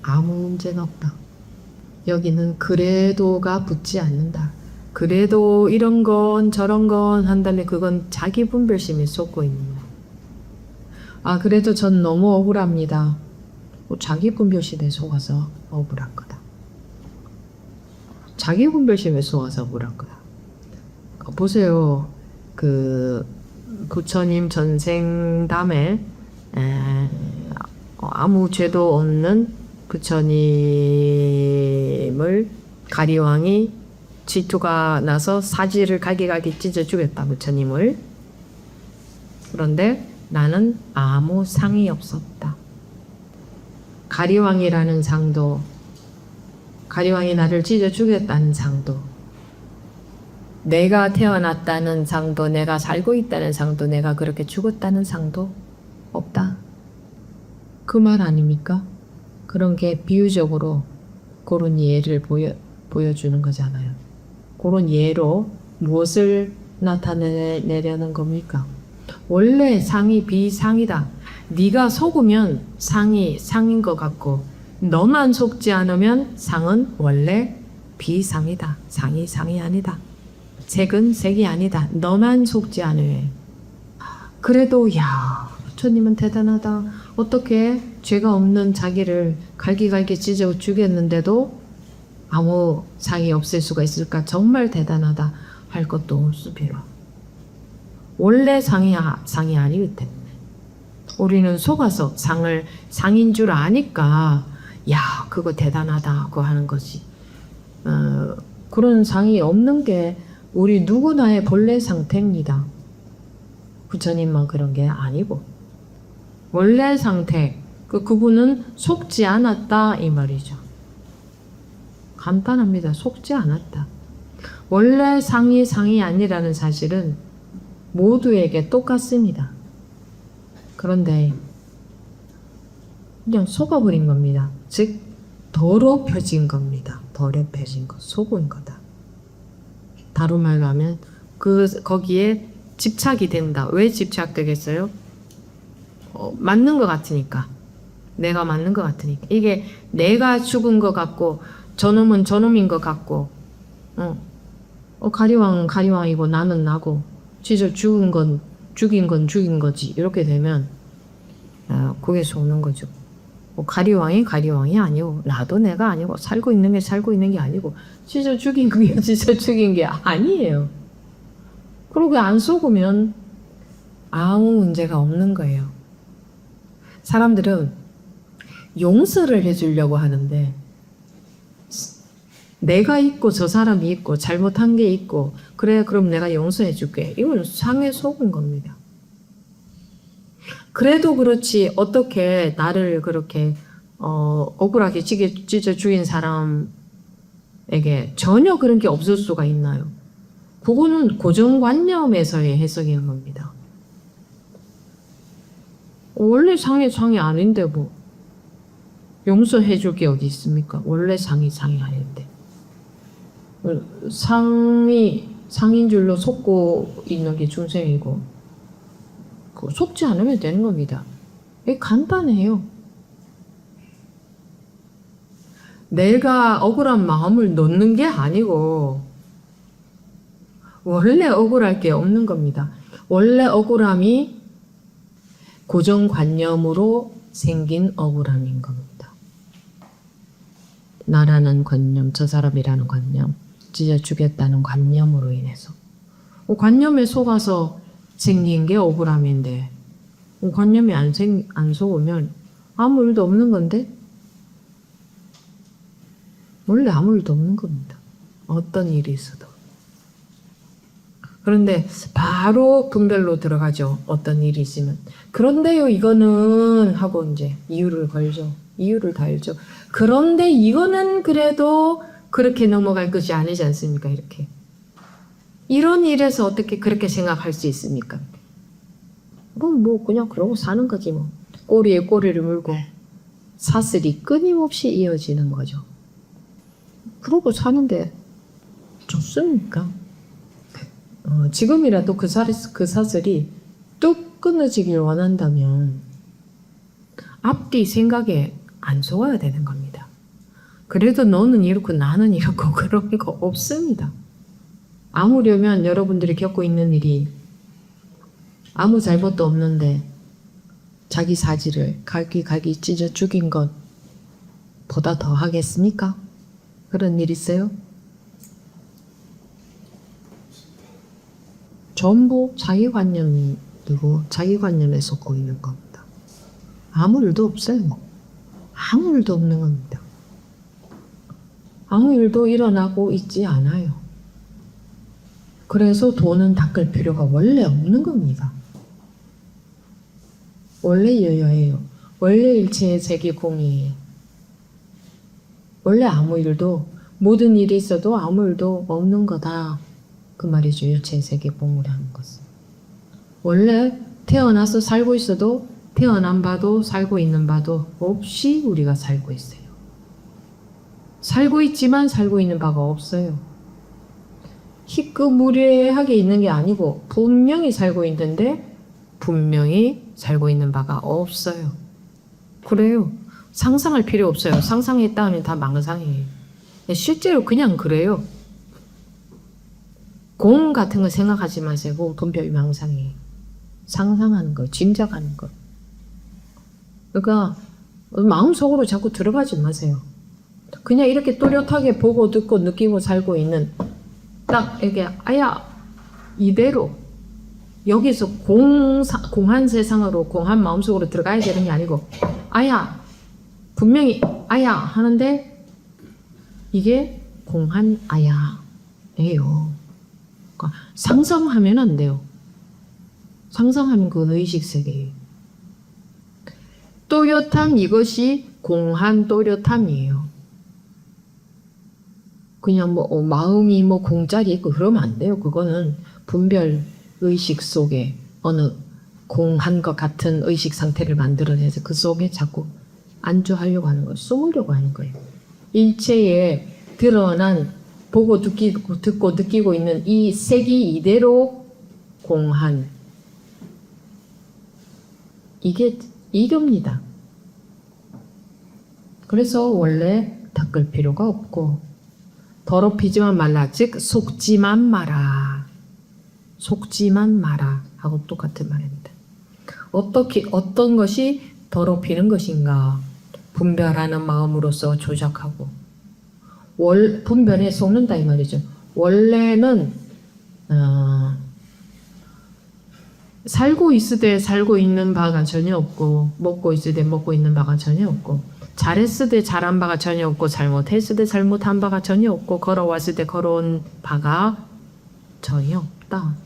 아무 문제가 없다. 여기는 그래도가 붙지 않는다. 그래도 이런 건 저런 건 한다면 그건 자기 분별심에 속고 있는 거야. 그래도 전 너무 억울합니다. 자기 분별심에 속아서 억울한 거다. 자기 분별심에 속아서 억울한 거다. 보세요. 그 부처님 전생담에 아무 죄도 없는 부처님을 가리왕이 질투가 나서 사지를 갈기갈기 찢어 죽였다. 부처님을. 그런데 나는 아무 상이 없었다. 가리왕이라는 상도, 가리왕이 나를 찢어 죽였다는 상도, 내가 태어났다는 상도, 내가 살고 있다는 상도, 내가 그렇게 죽었다는 상도 없다. 그 말 아닙니까? 그런 게 비유적으로 그런 예를 보여주는 거잖아요. 그런 예로 무엇을 나타내려는 겁니까? 원래 상이 비상이다. 네가 속으면 상이 상인 것 같고 너만 속지 않으면 상은 원래 비상이다. 상이 상이 아니다. 색은 색이 아니다. 너만 속지 않으면. 그래도 부처님은 대단하다. 어떻게 죄가 없는 자기를 갈기갈기 찢어 죽였는데도 아무 상이 없을 수가 있을까? 정말 대단하다 할 것도 없으리라. 원래 상이 아니기 때문에 우리는 속아서 상인 줄 아니까 그거 대단하다고 하는 것이 그런 상이 없는 게 우리 누구나의 본래 상태입니다. 부처님만 그런 게 아니고 원래 상태 그분은 속지 않았다 이 말이죠. 간단합니다. 속지 않았다. 원래 상이 아니라는 사실은 모두에게 똑같습니다. 그런데 그냥 속아버린 겁니다. 즉 더럽혀진 겁니다. 더럽혀진 것, 속은 거다. 다른 말로 하면 거기에 집착이 된다. 왜 집착되겠어요? 맞는 것 같으니까. 내가 맞는 것 같으니까. 이게 내가 죽은 것 같고 저놈은 저놈인 것 같고 가리왕은 가리왕이고 나는 나고 찢어 죽인 건 죽인 거지. 이렇게 되면 그게 속는 거죠. 뭐 가리왕이 아니고 나도 내가 아니고 살고 있는 게 아니고 찢어 죽인 게 찢어 죽인 게 아니에요. 그러고 안 속으면 아무 문제가 없는 거예요. 사람들은 용서를 해주려고 하는데 내가 있고 저 사람이 있고 잘못한 게 있고 그래 그럼 내가 용서해 줄게. 이건 상에 속은 겁니다. 그래도 그렇지 어떻게 나를 그렇게 억울하게 찢어 죽인 사람에게 전혀 그런 게 없을 수가 있나요? 그거는 고정관념에서의 해석인 겁니다. 원래 상이 아닌데 뭐 용서해 줄 게 어디 있습니까? 원래 상이 아닌데 상인 줄로 속고 있는 게 중생이고 속지 않으면 되는 겁니다. 이게 간단해요. 내가 억울한 마음을 놓는 게 아니고 원래 억울할 게 없는 겁니다. 원래 억울함이 고정관념으로 생긴 억울함인 겁니다. 나라는 관념, 저 사람이라는 관념, 찢어 죽였다는 관념으로 인해서 관념에 속아서 생긴 게 억울함인데 관념이 안 속으면 아무 일도 없는 건데 원래 아무 일도 없는 겁니다. 어떤 일이 있어도. 그런데 바로 분별로 들어가죠. 어떤 일이 있으면. 그런데요, 이거는 하고 이제 이유를 걸죠. 이유를 달죠. 그런데 이거는 그래도 그렇게 넘어갈 것이 아니지 않습니까? 이렇게. 이런 일에서 어떻게 그렇게 생각할 수 있습니까? 그럼 뭐 그냥 그러고 사는 거지 뭐. 꼬리에 꼬리를 물고 사슬이 끊임없이 이어지는 거죠. 그러고 사는데 좋습니까? 지금이라도 그 사슬이 뚝 끊어지길 원한다면 앞뒤 생각에 안 속아야 되는 겁니다. 그래도 너는 이렇고 나는 이렇고 그런 거 없습니다. 아무려면 여러분들이 겪고 있는 일이 아무 잘못도 없는데 자기 사지를 갈기 찢어 죽인 것보다 더 하겠습니까? 그런 일 있어요? 전부 자기관념이고 자기관념에 속고 있는 겁니다. 아무 일도 없어요. 아무 일도 없는 겁니다. 아무 일도 일어나고 있지 않아요. 그래서 돈은 닦을 필요가 원래 없는 겁니다. 원래 여여예요. 원래 일체의 세계 공이에요. 원래 아무 일도 모든 일이 있어도 아무 일도 없는 거다. 그 말이죠. 일체의 세계 공이라는 것은. 원래 태어나서 살고 있어도 태어난 바도 살고 있는 바도 없이 우리가 살고 있어요. 살고 있지만 살고 있는 바가 없어요. 희끄무레하게 있는 게 아니고 분명히 살고 있는데 분명히 살고 있는 바가 없어요. 그래요. 상상할 필요 없어요. 상상했다 하면 다 망상이에요. 실제로 그냥 그래요. 공 같은 거 생각하지 마세요. 분별 망상이에요. 상상하는 거, 짐작하는 거. 그러니까 마음속으로 자꾸 들어가지 마세요. 그냥 이렇게 또렷하게 보고 듣고 느끼고 살고 있는 딱 이게 아야 이대로 여기서 공한 세상으로 공한 마음속으로 들어가야 되는 게 아니고 아야 분명히 아야 하는데 이게 공한 아야예요. 그러니까 상상하면 안 돼요. 상상하면 그건 의식 세계예요. 또렷함 이것이 공한 또렷함이에요. 그냥 뭐 마음이 뭐 공짜리 있고 그러면 안 돼요. 그거는 분별 의식 속에 어느 공한 것 같은 의식 상태를 만들어내서 그 속에 자꾸 안주하려고 하는 거예요. 숨으려고 하는 거예요. 일체에 드러난 보고 듣고 느끼고 있는 이 색이 이대로 공한 이게 이겁니다. 그래서 원래 닦을 필요가 없고 더럽히지만 말라 즉 속지만 마라. 속지만 마라 하고 똑같은 말입니다. 어떤 것이 더럽히는 것인가 분별하는 마음으로서 조작하고 분별에 속는다 이 말이죠. 원래는 살고 있으되 살고 있는 바가 전혀 없고 먹고 있으되 먹고 있는 바가 전혀 없고 잘했으되 잘한 바가 전혀 없고 잘못했으되 잘못한 바가 전혀 없고 걸어왔으되 걸어온 바가 전혀 없다.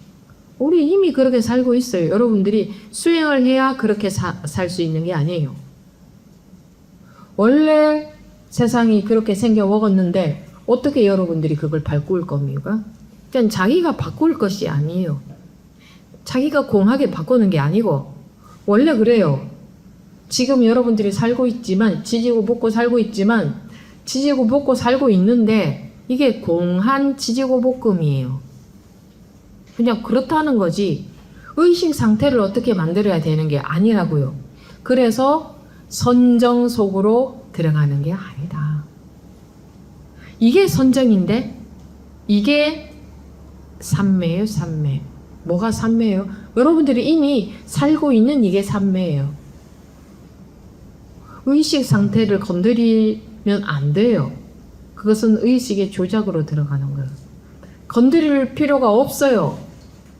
우리 이미 그렇게 살고 있어요. 여러분들이 수행을 해야 그렇게 살 수 있는 게 아니에요. 원래 세상이 그렇게 생겨 먹었는데 어떻게 여러분들이 그걸 바꿀 겁니까? 그냥 자기가 바꿀 것이 아니에요. 자기가 공하게 바꾸는 게 아니고 원래 그래요. 지금 여러분들이 살고 있지만 지지고 볶고 살고 있지만 지지고 볶고 살고 있는데 이게 공한 지지고 볶음이에요. 그냥 그렇다는 거지 의식 상태를 어떻게 만들어야 되는 게 아니라고요. 그래서 선정 속으로 들어가는 게 아니다. 이게 선정인데 이게 삼매예요. 삼매. 뭐가 삼매예요? 여러분들이 이미 살고 있는 이게 삼매예요. 의식 상태를 건드리면 안 돼요. 그것은 의식의 조작으로 들어가는 거예요. 건드릴 필요가 없어요.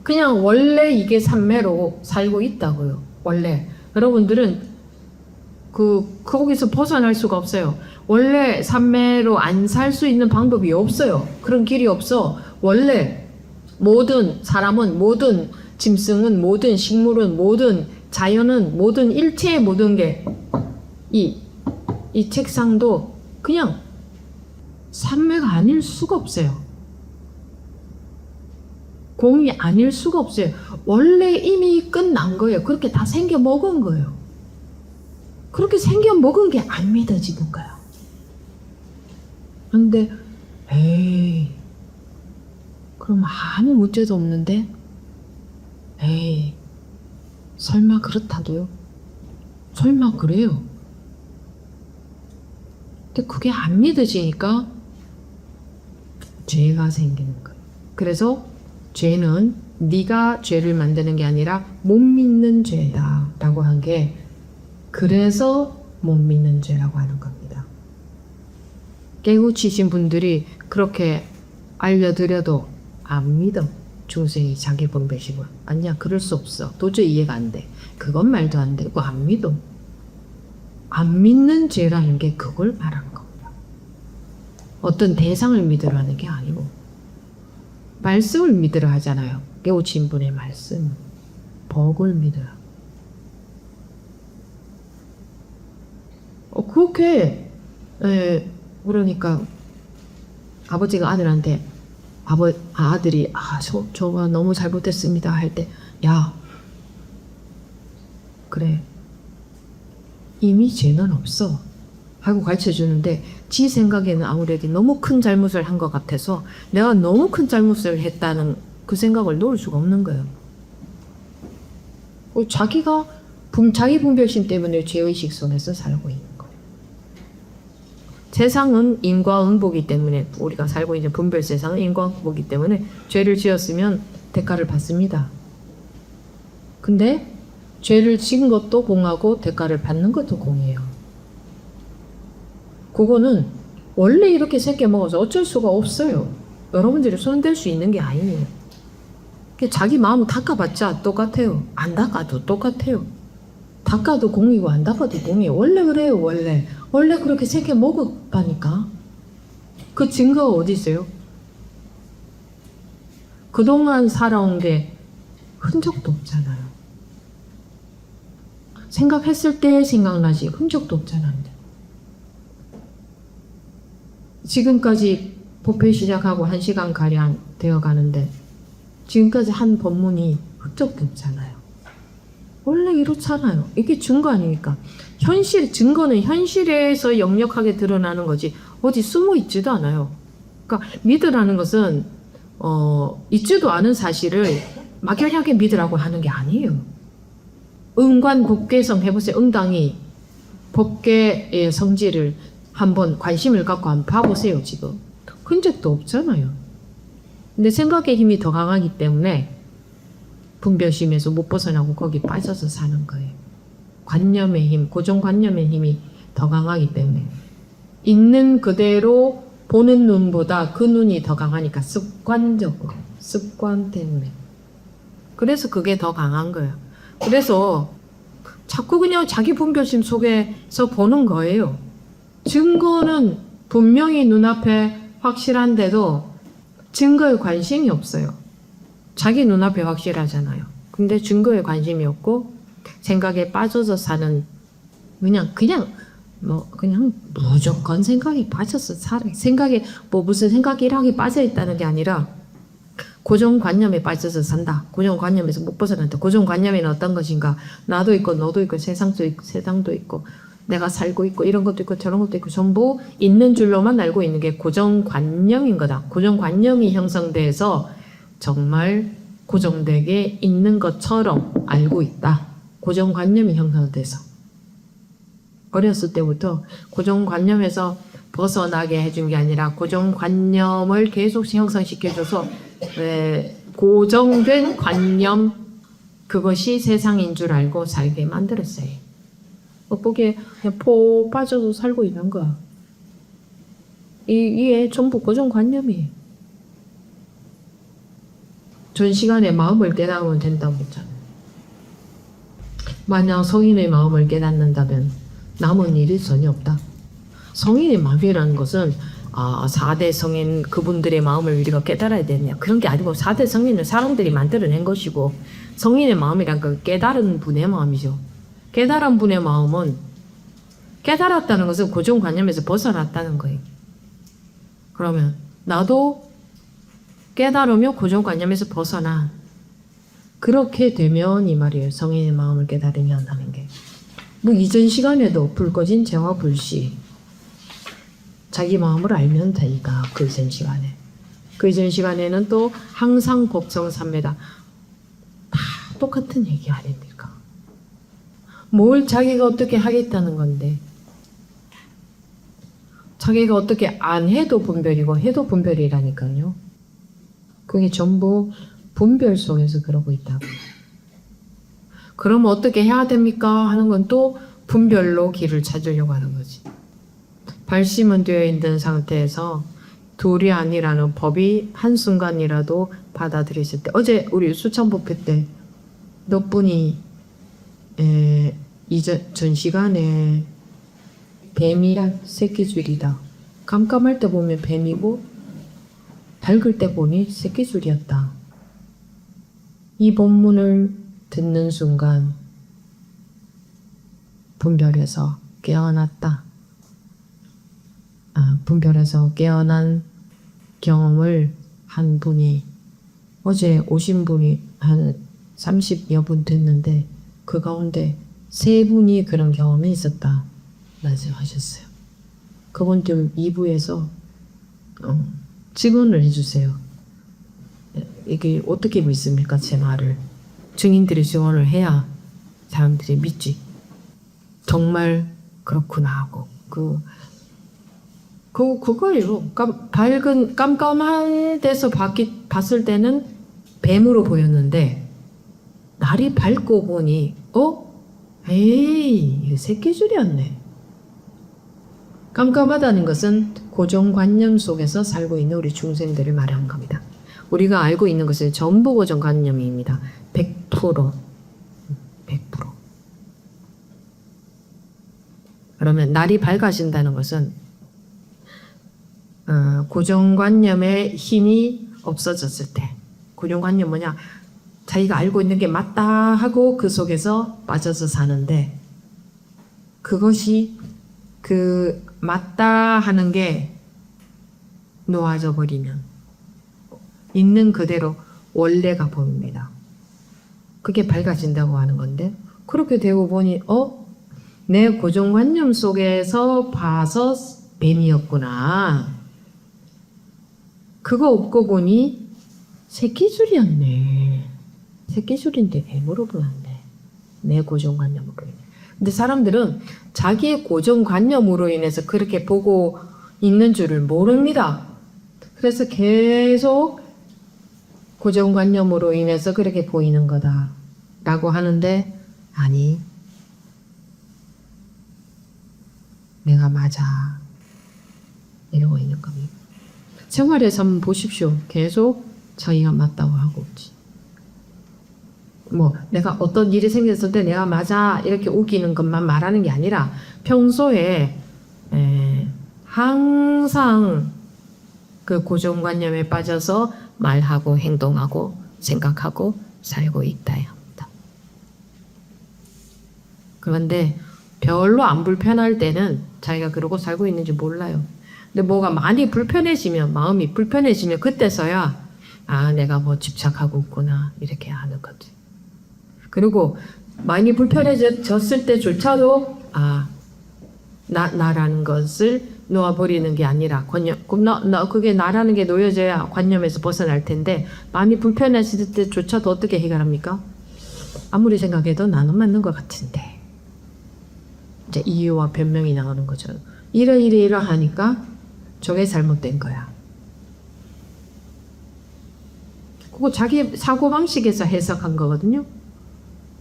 그냥 원래 이게 삼매로 살고 있다고요. 원래. 여러분들은 거기서 벗어날 수가 없어요. 원래 삼매로 안 살 수 있는 방법이 없어요. 그런 길이 없어. 원래 모든 사람은, 모든 짐승은, 모든 식물은, 모든 자연은, 모든 일체의 모든 게 이 책상도 그냥 삼매가 아닐 수가 없어요. 공이 아닐 수가 없어요. 원래 이미 끝난 거예요. 그렇게 다 생겨 먹은 거예요. 그렇게 생겨 먹은 게 안 믿어지는 거예요. 근데 에이 그럼 아무 문제도 없는데 에이 설마 그렇다도요? 설마 그래요? 근데 그게 안 믿어지니까 죄가 생기는 거예요. 그래서 죄는 네가 죄를 만드는 게 아니라 못 믿는 죄다 라고 한 게 그래서 못 믿는 죄라고 하는 겁니다. 깨우치신 분들이 그렇게 알려드려도 안 믿어. 중생이 자기 번배시고 아니야 그럴 수 없어. 도저히 이해가 안 돼. 그건 말도 안 되고 안 믿어. 안 믿는 죄라는 게 그걸 말하는 겁니다. 어떤 대상을 믿으라 하는 게 아니고 말씀을 믿으라 하잖아요. 깨우친 분의 말씀, 법을 믿으라. 그렇게 그러니까 아버지가 아들한테 아들이 저가 너무 잘못했습니다 할 때 야 그래 이미 죄는 없어 하고 가르쳐주는데 지 생각에는 아무래도 너무 큰 잘못을 한 것 같아서 내가 너무 큰 잘못을 했다는 그 생각을 놓을 수가 없는 거예요. 자기가 자기 분별심 때문에 죄의식 속에서 살고 있는 거예요. 세상은 인과응보기 때문에 우리가 살고 있는 분별 세상은 인과응보기 때문에 죄를 지었으면 대가를 받습니다. 근데 죄를 지은 것도 공하고 대가를 받는 것도 공이에요. 그거는 원래 이렇게 생겨 먹어서 어쩔 수가 없어요. 여러분들이 손댈 수 있는 게 아니에요. 자기 마음을 닦아봤자 똑같아요. 안 닦아도 똑같아요. 닦아도 공이고 안 닦아도 공이에요. 원래 그래요. 원래 그렇게 생겨 먹었다니까. 그 증거가 어디 있어요? 그동안 살아온 게 흔적도 없잖아요. 생각했을 때 생각나지 흔적도 없잖아요. 지금까지 법회 시작하고 1시간가량 되어 가는데 지금까지 한 법문이 흔적도 없잖아요. 원래 이렇잖아요. 이게 증거 아닙니까? 증거는 현실에서 역력하게 드러나는 거지 어디 숨어 있지도 않아요. 그러니까 믿으라는 것은 있지도 않은 사실을 막연하게 믿으라고 하는 게 아니에요. 응관 법계성 해보세요. 응당이 법계의 성질을 한번 관심을 갖고 한번 봐보세요. 지금 흔적도 없잖아요. 근데 생각의 힘이 더 강하기 때문에 분별심에서 못 벗어나고 거기 빠져서 사는 거예요. 관념의 힘, 고정관념의 힘이 더 강하기 때문에 있는 그대로 보는 눈보다 그 눈이 더 강하니까 습관적으로, 습관 때문에. 그래서 그게 더 강한 거예요. 그래서 자꾸 그냥 자기 분별심 속에서 보는 거예요. 증거는 분명히 눈앞에 확실한데도 증거에 관심이 없어요. 자기 눈앞에 확실하잖아요. 근데 증거에 관심이 없고 생각에 빠져서 사는 그냥 무조건 생각에 빠져서 살아. 생각에 무슨 생각이 일하게 빠져 있다는 게 아니라 고정관념에 빠져서 산다. 고정관념에서 못 벗어난다. 고정관념에는 어떤 것인가? 나도 있고 너도 있고 세상도 있고 내가 살고 있고 이런 것도 있고 저런 것도 있고 전부 있는 줄로만 알고 있는 게 고정관념인 거다. 고정관념이 형성돼서 정말 고정되게 있는 것처럼 알고 있다. 고정관념이 형성돼서. 어렸을 때부터 고정관념에서 벗어나게 해준 게 아니라 고정관념을 계속 형성시켜줘서 고정된 관념 그것이 세상인 줄 알고 살게 만들었어요. 거기에 그냥 포 빠져서 살고 있는 거야. 이게 전부 고정관념이에요. 전 시간에 마음을 깨달으면 된다고 했잖아요. 만약 성인의 마음을 깨닫는다면 남은 일이 전혀 없다. 성인의 마음이라는 것은 4대 성인 그분들의 마음을 우리가 깨달아야 되느냐 그런 게 아니고 4대 성인은 사람들이 만들어낸 것이고 성인의 마음이란 건 깨달은 분의 마음이죠. 깨달은 분의 마음은 깨달았다는 것은 고정관념에서 벗어났다는 거예요. 그러면 나도 깨달으며 고정관념에서 벗어나. 그렇게 되면 이 말이에요. 성인의 마음을 깨달으면 하는 게. 이전 시간에도 불 꺼진 재화 불시. 자기 마음을 알면 되니까 그 이전 시간에. 그 이전 시간에는 또 항상 곡성삼매다. 다 똑같은 얘기 아닙니까? 뭘 자기가 어떻게 하겠다는 건데. 자기가 어떻게 안 해도 분별이고 해도 분별이라니까요. 그게 전부 분별 속에서 그러고 있다고. 그럼 어떻게 해야 됩니까? 하는 건 또 분별로 길을 찾으려고 하는 거지. 발심은 되어 있는 상태에서 둘이 아니라는 법이 한순간이라도 받아들였을 때 어제 우리 수천법회 때 몇 분이 전 시간에 뱀이란 새끼줄이다. 깜깜할 때 보면 뱀이고 밝을 때 보니 새끼줄이었다. 이 본문을 듣는 순간 분별해서 깨어났다. 분별해서 깨어난 경험을 한 분이 어제 오신 분이 한 30여 분 됐는데 그 가운데 3분이 그런 경험이 있었다 말씀하셨어요. 그분 좀 2부에서 증언을 해주세요. 이게 어떻게 믿습니까? 제 말을. 증인들이 증언을 해야 사람들이 믿지. 정말 그렇구나 하고. 그거예요. 밝은, 깜깜한 데서 봤을 때는 뱀으로 보였는데, 날이 밝고 보니, 에이, 이거 새끼줄이었네. 깜깜하다는 것은 고정관념 속에서 살고 있는 우리 중생들을 말하는 겁니다. 우리가 알고 있는 것은 전부 고정관념입니다. 100%. 그러면 날이 밝아진다는 것은 고정관념의 힘이 없어졌을 때. 고정관념 뭐냐? 자기가 알고 있는 게 맞다 하고 그 속에서 빠져서 사는데 그것이 그 맞다 하는 게 놓아져 버리면 있는 그대로 원래가 보입니다. 그게 밝아진다고 하는 건데 그렇게 되고 보니 내 고정관념 속에서 봐서 뱀이었구나. 그거 없고 보니 새끼줄이었네. 새끼줄인데 뱀으로 보였네. 내 고정관념으로 인해. 근데 사람들은 자기의 고정관념으로 인해서 그렇게 보고 있는 줄을 모릅니다. 그래서 계속 고정관념으로 인해서 그렇게 보이는 거다 라고 하는데, 아니, 내가 맞아 이러고 있는 겁니다. 생활에서 한번 보십시오. 계속 자기가 맞다고 하고 있지. 뭐 내가 어떤 일이 생겼을 때 내가 맞아 이렇게 우기는 것만 말하는 게 아니라 평소에 항상 그 고정관념에 빠져서 말하고 행동하고 생각하고 살고 있다야 합니다. 그런데 별로 안 불편할 때는 자기가 그러고 살고 있는지 몰라요. 근데 뭐가 많이 불편해지면, 마음이 불편해지면 그때서야 아, 내가 뭐 집착하고 있구나 이렇게 하는 거지. 그리고 많이 불편해졌을 때조차도 아, 나라는 것을 놓아버리는 게 아니라 그게 나라는 게 놓여져야 관념에서 벗어날 텐데, 많이 불편해질 때조차도 어떻게 해결합니까? 아무리 생각해도 나는 맞는 것 같은데, 이제 이유와 변명이 나오는 거죠. 이러하니까 저게 잘못된 거야. 그거 자기 사고방식에서 해석한 거거든요.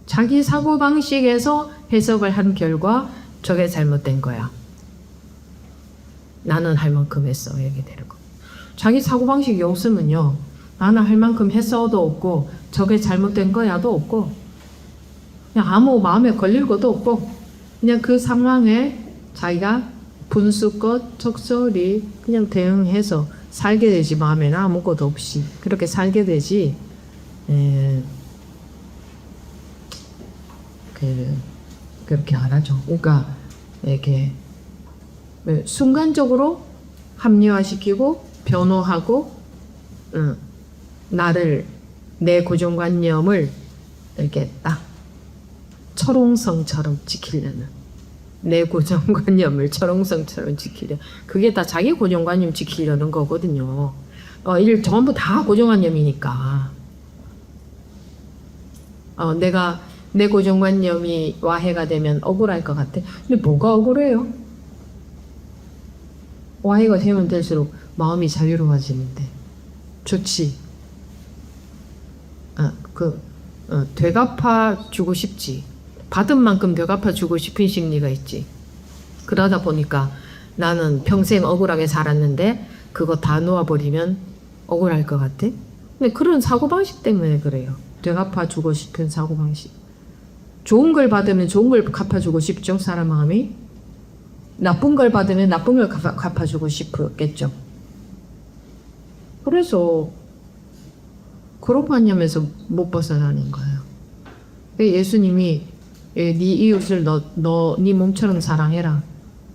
자기 사고방식에서 해석을 한 결과 저게 잘못된 거야. 나는 할 만큼 했어 이렇게 되는 거. 자기 사고방식이 없으면요, 나는 할 만큼 했어도 없고 저게 잘못된 거야도 없고 그냥 아무 마음에 걸릴 것도 없고 그냥 그 상황에 자기가 분수껏 적절히 그냥 대응해서 살게 되지. 마음에는 아무것도 없이 그렇게 살게 되지. 그렇게 안 하죠. 그러니까 이렇게 순간적으로 합리화시키고 변호하고 나를, 내 고정관념을 이렇게 딱 철옹성처럼 지키려는, 내 고정관념을 철옹성처럼 지키려, 그게 다 자기 고정관념 지키려는 거거든요. 일 전부 다 고정관념이니까. 내가 내 고정관념이 와해가 되면 억울할 것 같아. 근데 뭐가 억울해요? 와해가 되면 될수록 마음이 자유로워지는데 좋지. 되갚아 주고 싶지. 받은 만큼 되갚아 주고 싶은 심리가 있지. 그러다 보니까 나는 평생 억울하게 살았는데 그거 다 놓아버리면 억울할 것 같아. 근데 그런 사고방식 때문에 그래요. 되갚아 주고 싶은 사고방식. 좋은 걸 받으면 좋은 걸 갚아주고 싶죠, 사람 마음이. 나쁜 걸 받으면 나쁜 걸 갚아주고 싶겠죠. 그래서 그런 관념에서 못 벗어나는 거예요. 예수님이 네 이웃을 네 몸처럼 사랑해라,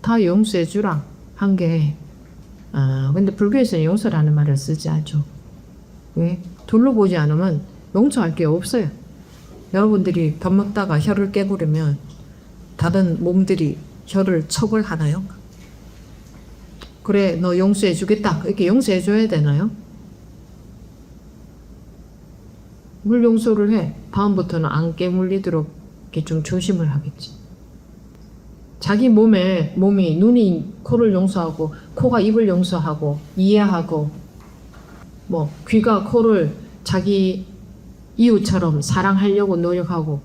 다 용서해주라 한 게, 근데 불교에서는 용서라는 말을 쓰지 않죠. 왜? 둘러보지 않으면 용서할 게 없어요. 여러분들이 밥 먹다가 혀를 깨구르면 다른 몸들이 혀를 척을 하나요? 그래, 너 용서해 주겠다 이렇게 용서해 줘야 되나요? 물 용서를 해. 다음부터는 안 깨물리도록 이렇게 좀 조심을 하겠지. 자기 몸이 눈이 코를 용서하고, 코가 입을 용서하고 이해하고, 뭐 귀가 코를 자기 이웃처럼 사랑하려고 노력하고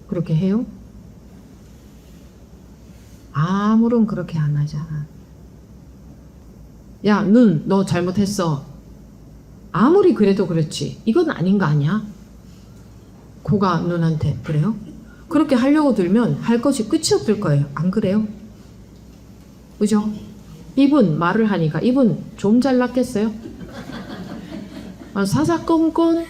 그렇게 해요? 아무런 그렇게 안 하잖아. 야, 눈, 너 잘못했어. 아무리 그래도 그렇지. 이건 아닌 거 아니야? 코가 눈한테 그래요? 그렇게 하려고 들면 할 것이 끝이 없을 거예요. 안 그래요? 그죠? 입은 말을 하니까 입은 좀 잘났겠어요? 사사건건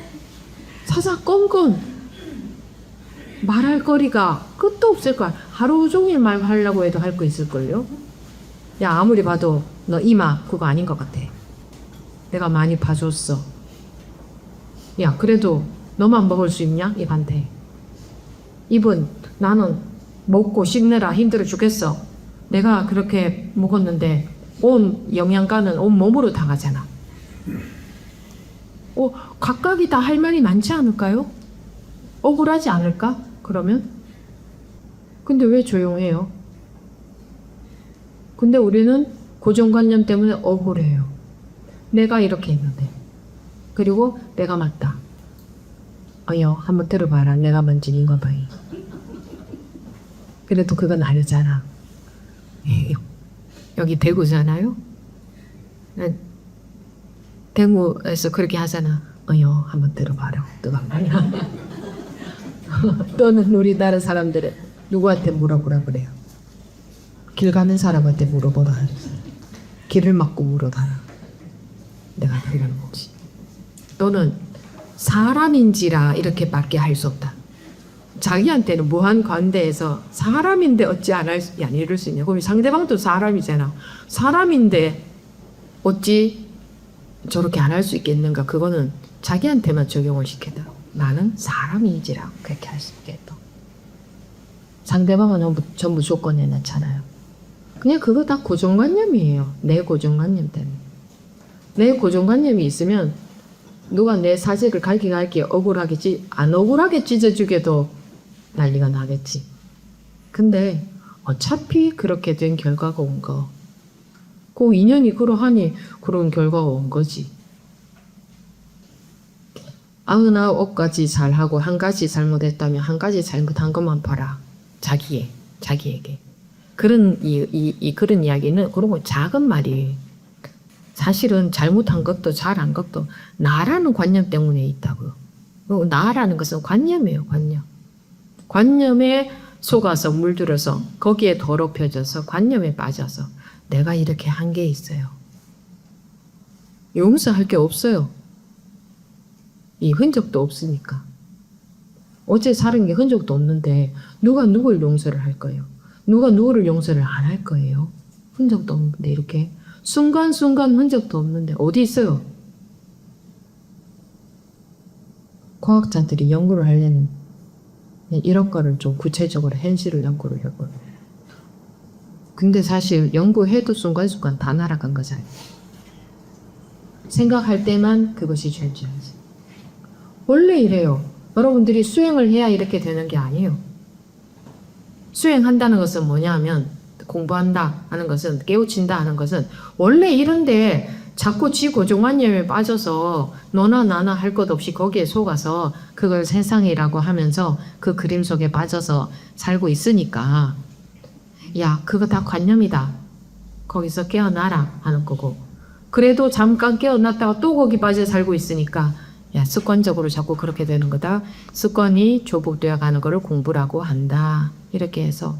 말할 거리가 끝도 없을 거야. 하루 종일 말하려고 해도 할 거 있을걸요? 야, 아무리 봐도 너 이마 그거 아닌 것 같아. 내가 많이 봐줬어. 야, 그래도 너만 먹을 수 있냐? 입한테. 입은 나는 먹고 씹느라 힘들어 죽겠어. 내가 그렇게 먹었는데 온 영양가는 온 몸으로 다 가잖아. 각각이 다 할 말이 많지 않을까요? 억울하지 않을까? 그러면? 근데 왜 조용해요? 근데 우리는 고정관념 때문에 억울해요. 내가 이렇게 했는데 그리고 내가 맞다. 어여 한번 들어봐라. 내가 먼저 인가 봐요. 그래도 그건 아니잖아. 여기 대구잖아요. 대구에서 그렇게 하잖아. 어여 한번 들어봐라. 또는 우리나라 사람들은 누구한테 물어보라 그래요. 길 가는 사람한테 물어보라. 길을 막고 물어봐라. 내가 그러는 거지. 또는 사람인지라 이렇게밖에 할 수 없다. 자기한테는 무한 관대에서 사람인데 어찌 안 이럴 수 있냐. 그럼 상대방도 사람이잖아. 사람인데 어찌 저렇게 안 할 수 있겠는가. 그거는 자기한테만 적용을 시켜도 나는 사람인지라 그렇게 할 수 있겠다. 상대방은 전부 조건에 넣잖아요. 그냥 그거 다 고정관념이에요. 내 고정관념 때문에. 내 고정관념이 있으면 누가 내 사색을 갈게 안 억울하게 찢어주게도 난리가 나겠지. 근데 어차피 그렇게 된 결과가 온 거. 그 인연이 그러하니 그런 결과가 온 거지. 99가지 잘하고 한 가지 잘못했다면 한 가지 잘못한 것만 봐라. 자기에게. 그런 이야기는 그러고 작은 말이에요. 사실은 잘못한 것도 잘한 것도 나라는 관념 때문에 있다고요. 나라는 것은 관념이에요. 관념에 속아서 물들어서 거기에 더럽혀져서 관념에 빠져서 내가 이렇게 한 게 있어요. 용서할 게 없어요. 이 흔적도 없으니까. 어제 살은 게 흔적도 없는데 누가 누굴 용서를 할 거예요? 누가 누구를 용서를 안 할 거예요? 흔적도 없는데 이렇게 순간순간 흔적도 없는데 어디 있어요? 과학자들이 연구를 하려면 이런 거를 좀 구체적으로 현실을 연구를 해봐요. 근데 사실 연구해도 순간순간 다 날아간 거잖아요. 생각할 때만 그것이 존재하지. 원래 이래요. 여러분들이 수행을 해야 이렇게 되는 게 아니에요. 수행한다는 것은 뭐냐면 공부한다 하는 것은 깨우친다 하는 것은 원래 이런데 자꾸 지 고정관념에 빠져서 너나 나나 할 것 없이 거기에 속아서 그걸 세상이라고 하면서 그 그림 속에 빠져서 살고 있으니까 야 그거 다 관념이다. 거기서 깨어나라 하는 거고 그래도 잠깐 깨어났다가 또 거기 빠져 살고 있으니까 야 습관적으로 자꾸 그렇게 되는 거다. 습관이 조복되어 가는 거를 공부라고 한다. 이렇게 해서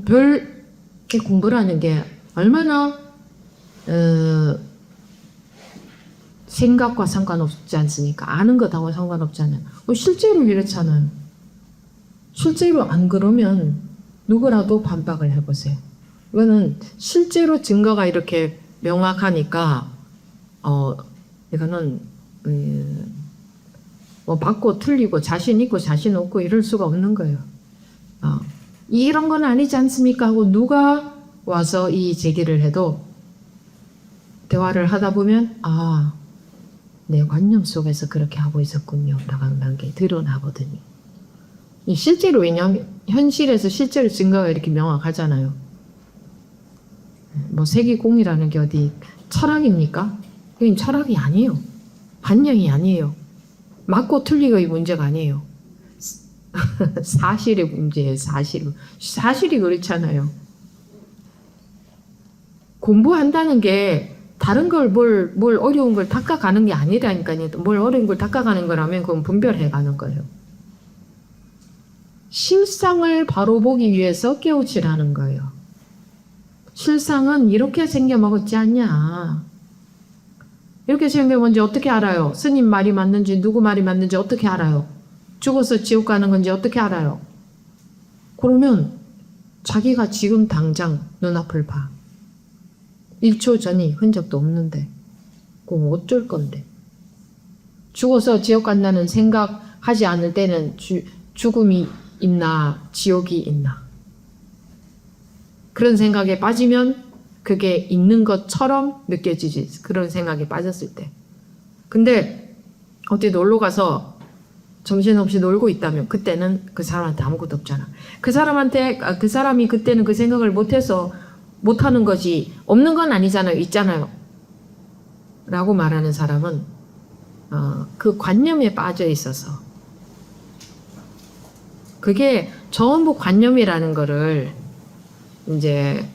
별 공부라는 게 얼마나 생각과 상관없지 않습니까? 아는 것하고 상관없잖아요. 실제로 이렇잖아요. 실제로 안 그러면 누구라도 반박을 해보세요. 이거는 실제로 증거가 이렇게 명확하니까 이거는 뭐 맞고 틀리고 자신 있고 자신 없고 이럴 수가 없는 거예요. 이런 건 아니지 않습니까? 하고 누가 와서 이 제기를 해도 대화를 하다 보면 내 관념 속에서 그렇게 하고 있었군요. 라는 게 드러나거든요. 실제로 왜냐하면 현실에서 실제로 증거가 이렇게 명확하잖아요. 뭐 세기공이라는 게 어디 철학입니까? 그건 철학이 아니에요. 반영이 아니에요. 맞고 틀리고의 문제가 아니에요. 사실의 문제예요. 사실이 그렇잖아요. 공부한다는 게 다른 걸 뭘 어려운 걸 닦아가는 게 아니라니까요. 뭘 어려운 걸 닦아가는 거라면 그건 분별해가는 거예요. 실상을 바로 보기 위해서 깨우치라는 거예요. 실상은 이렇게 생겨먹었지 않냐. 이렇게 생겨먹은지 어떻게 알아요? 스님 말이 맞는지 누구 말이 맞는지 어떻게 알아요? 죽어서 지옥 가는 건지 어떻게 알아요? 그러면 자기가 지금 당장 눈앞을 봐. 1초 전이 흔적도 없는데 그럼 어쩔 건데. 죽어서 지옥 간다는 생각하지 않을 때는 죽음이 있나 지옥이 있나. 그런 생각에 빠지면 그게 있는 것처럼 느껴지지. 그런 생각에 빠졌을 때. 근데 어디 놀러 가서 정신없이 놀고 있다면 그때는 그 사람한테 아무것도 없잖아. 그 사람이 그때는 그 생각을 못해서 못하는 거지 없는 건 아니잖아요. 있잖아요. 라고 말하는 사람은 그 관념에 빠져 있어서 그게 전부 관념이라는 거를 이제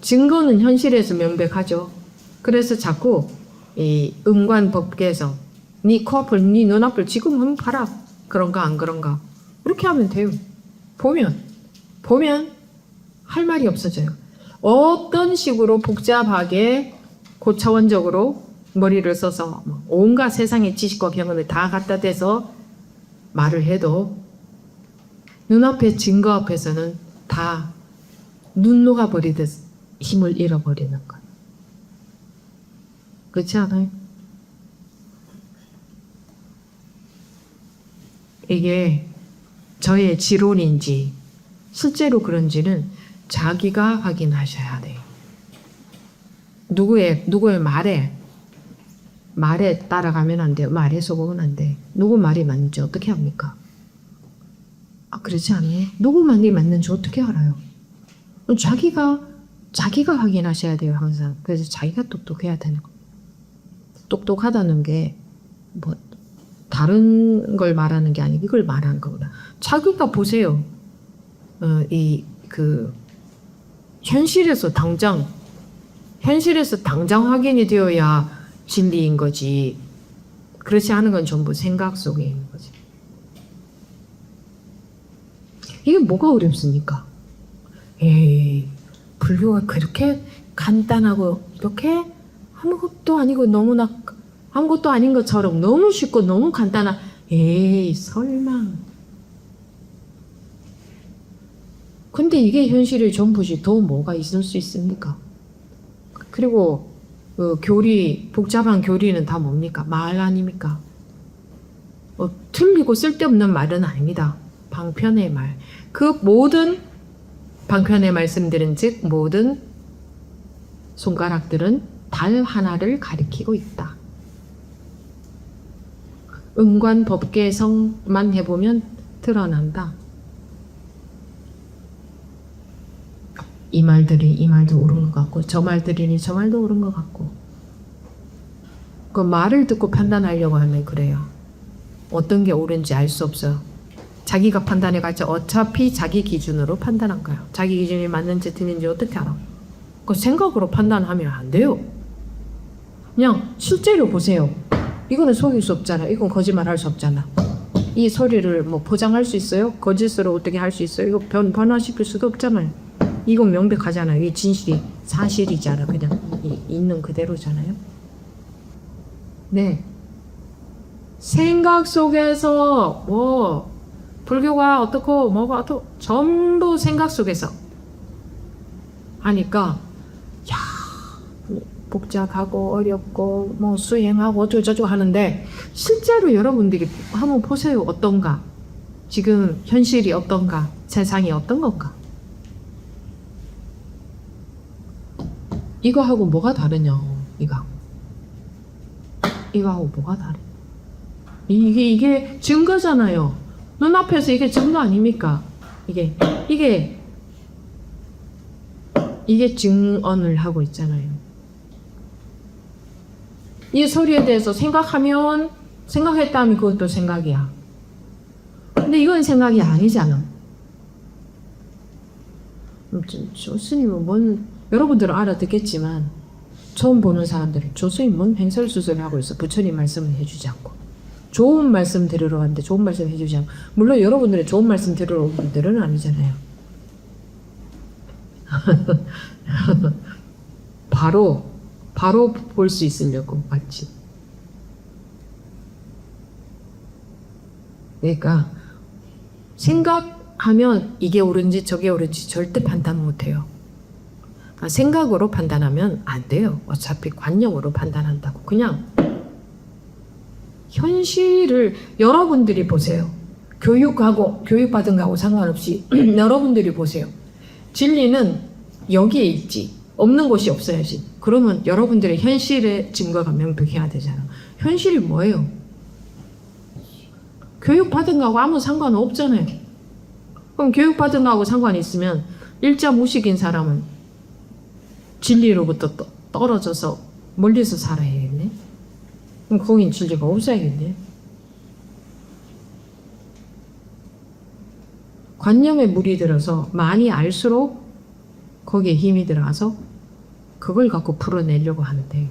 증거는 현실에서 명백하죠. 그래서 자꾸 이 음관법계에서 네 코앞을 네 눈앞을 지금 한번 봐라. 그런가 안 그런가 그렇게 하면 돼요. 보면 할 말이 없어져요. 어떤 식으로 복잡하게 고차원적으로 머리를 써서 온갖 세상의 지식과 경험을 다 갖다 대서 말을 해도 눈앞의 증거 앞에서는 다 눈 녹아버리듯 힘을 잃어버리는 거예요. 그렇지 않아요? 이게 저의 지론인지 실제로 그런지는 자기가 확인하셔야 돼요. 누구의 말에 따라가면 안 돼요. 말에 속으면 안 돼. 누구 말이 맞는지 어떻게 합니까? 그렇지 않아요? 누구 말이 맞는지 어떻게 알아요? 자기가 확인하셔야 돼요, 항상. 그래서 자기가 똑똑해야 되는 거예요. 똑똑하다는 게 뭐 다른 걸 말하는 게 아니고 이걸 말하는 거구나. 자기가 보세요. 현실에서 당장 확인이 되어야 진리인 거지. 그렇지 않은 건 전부 생각 속에 있는 거지. 이게 뭐가 어렵습니까? 에이, 불교가 그렇게 간단하고 이렇게 아무것도 아니고 너무나 아무것도 아닌 것처럼 너무 쉽고 너무 간단한 에이 설마. 근데 이게 현실의 전부지 더 뭐가 있을 수 있습니까? 그리고 복잡한 교리는 다 뭡니까? 말 아닙니까? 틀리고 쓸데없는 말은 아닙니다. 방편의 말. 그 모든 방편의 말씀들은 즉 모든 손가락들은 달 하나를 가리키고 있다. 음관법계성만 해보면 드러난다. 이 말들이 이 말도 옳은 것 같고 저 말들이니 저 말도 옳은 것 같고 그 말을 듣고 판단하려고 하면 그래요. 어떤 게 옳은지 알 수 없어요. 자기가 판단해가지고 어차피 자기 기준으로 판단한 거예요. 자기 기준이 맞는지 틀린지 어떻게 알아? 그 생각으로 판단하면 안 돼요. 그냥 실제로 보세요. 이거는 속일 수 없잖아. 이건 거짓말 할 수 없잖아. 이 소리를 뭐 포장할 수 있어요? 거짓으로 어떻게 할 수 있어요? 이거 변화시킬 수도 없잖아요. 이건 명백하잖아요. 이 진실이 사실이잖아. 그냥 있는 그대로잖아요. 네. 생각 속에서 뭐 불교가 어떻고 뭐가 어떻고 전부 생각 속에서 하니까 야 복잡하고 어렵고 뭐 수행하고 어쩌고저쩌고 하는데 실제로 여러분들이 한번 보세요. 어떤가? 지금 현실이 어떤가? 세상이 어떤 건가? 이거하고 뭐가 다르냐? 이거하고 뭐가 다르냐? 이게 증거잖아요. 눈앞에서 이게 증거 아닙니까? 이게 증언을 하고 있잖아요. 이 소리에 대해서 생각했다면 그것도 생각이야. 근데 이건 생각이 아니잖아. 조스님은 여러분들은 알아듣겠지만 처음 보는 사람들은 조스님 뭔 횡설수설을 하고 있어. 부처님 말씀을 해주지 않고. 좋은 말씀 들으러 왔는데 좋은 말씀 해주지 않고. 물론 여러분들은 좋은 말씀 들으러 온 분들은 아니잖아요. 바로 볼 수 있으려고 맞지. 그러니까 생각하면 이게 옳은지 저게 옳은지 절대 판단 못해요. 생각으로 판단하면 안 돼요. 어차피 관념으로 판단한다고. 그냥 현실을 여러분들이 보세요. 교육받은 거하고 상관없이 여러분들이 보세요. 진리는 여기에 있지. 없는 곳이 없어야지. 그러면 여러분들의 현실의 증거가 명백해야 되잖아. 현실이 뭐예요? 교육받은 거하고 아무 상관 없잖아요. 그럼 교육받은 거하고 상관이 있으면 일자 무식인 사람은 진리로부터 떨어져서 멀리서 살아야겠네. 그럼 거긴 질제가 없어야겠네. 관념에 물이 들어서 많이 알수록 거기에 힘이 들어가서 그걸 갖고 풀어내려고 하는데,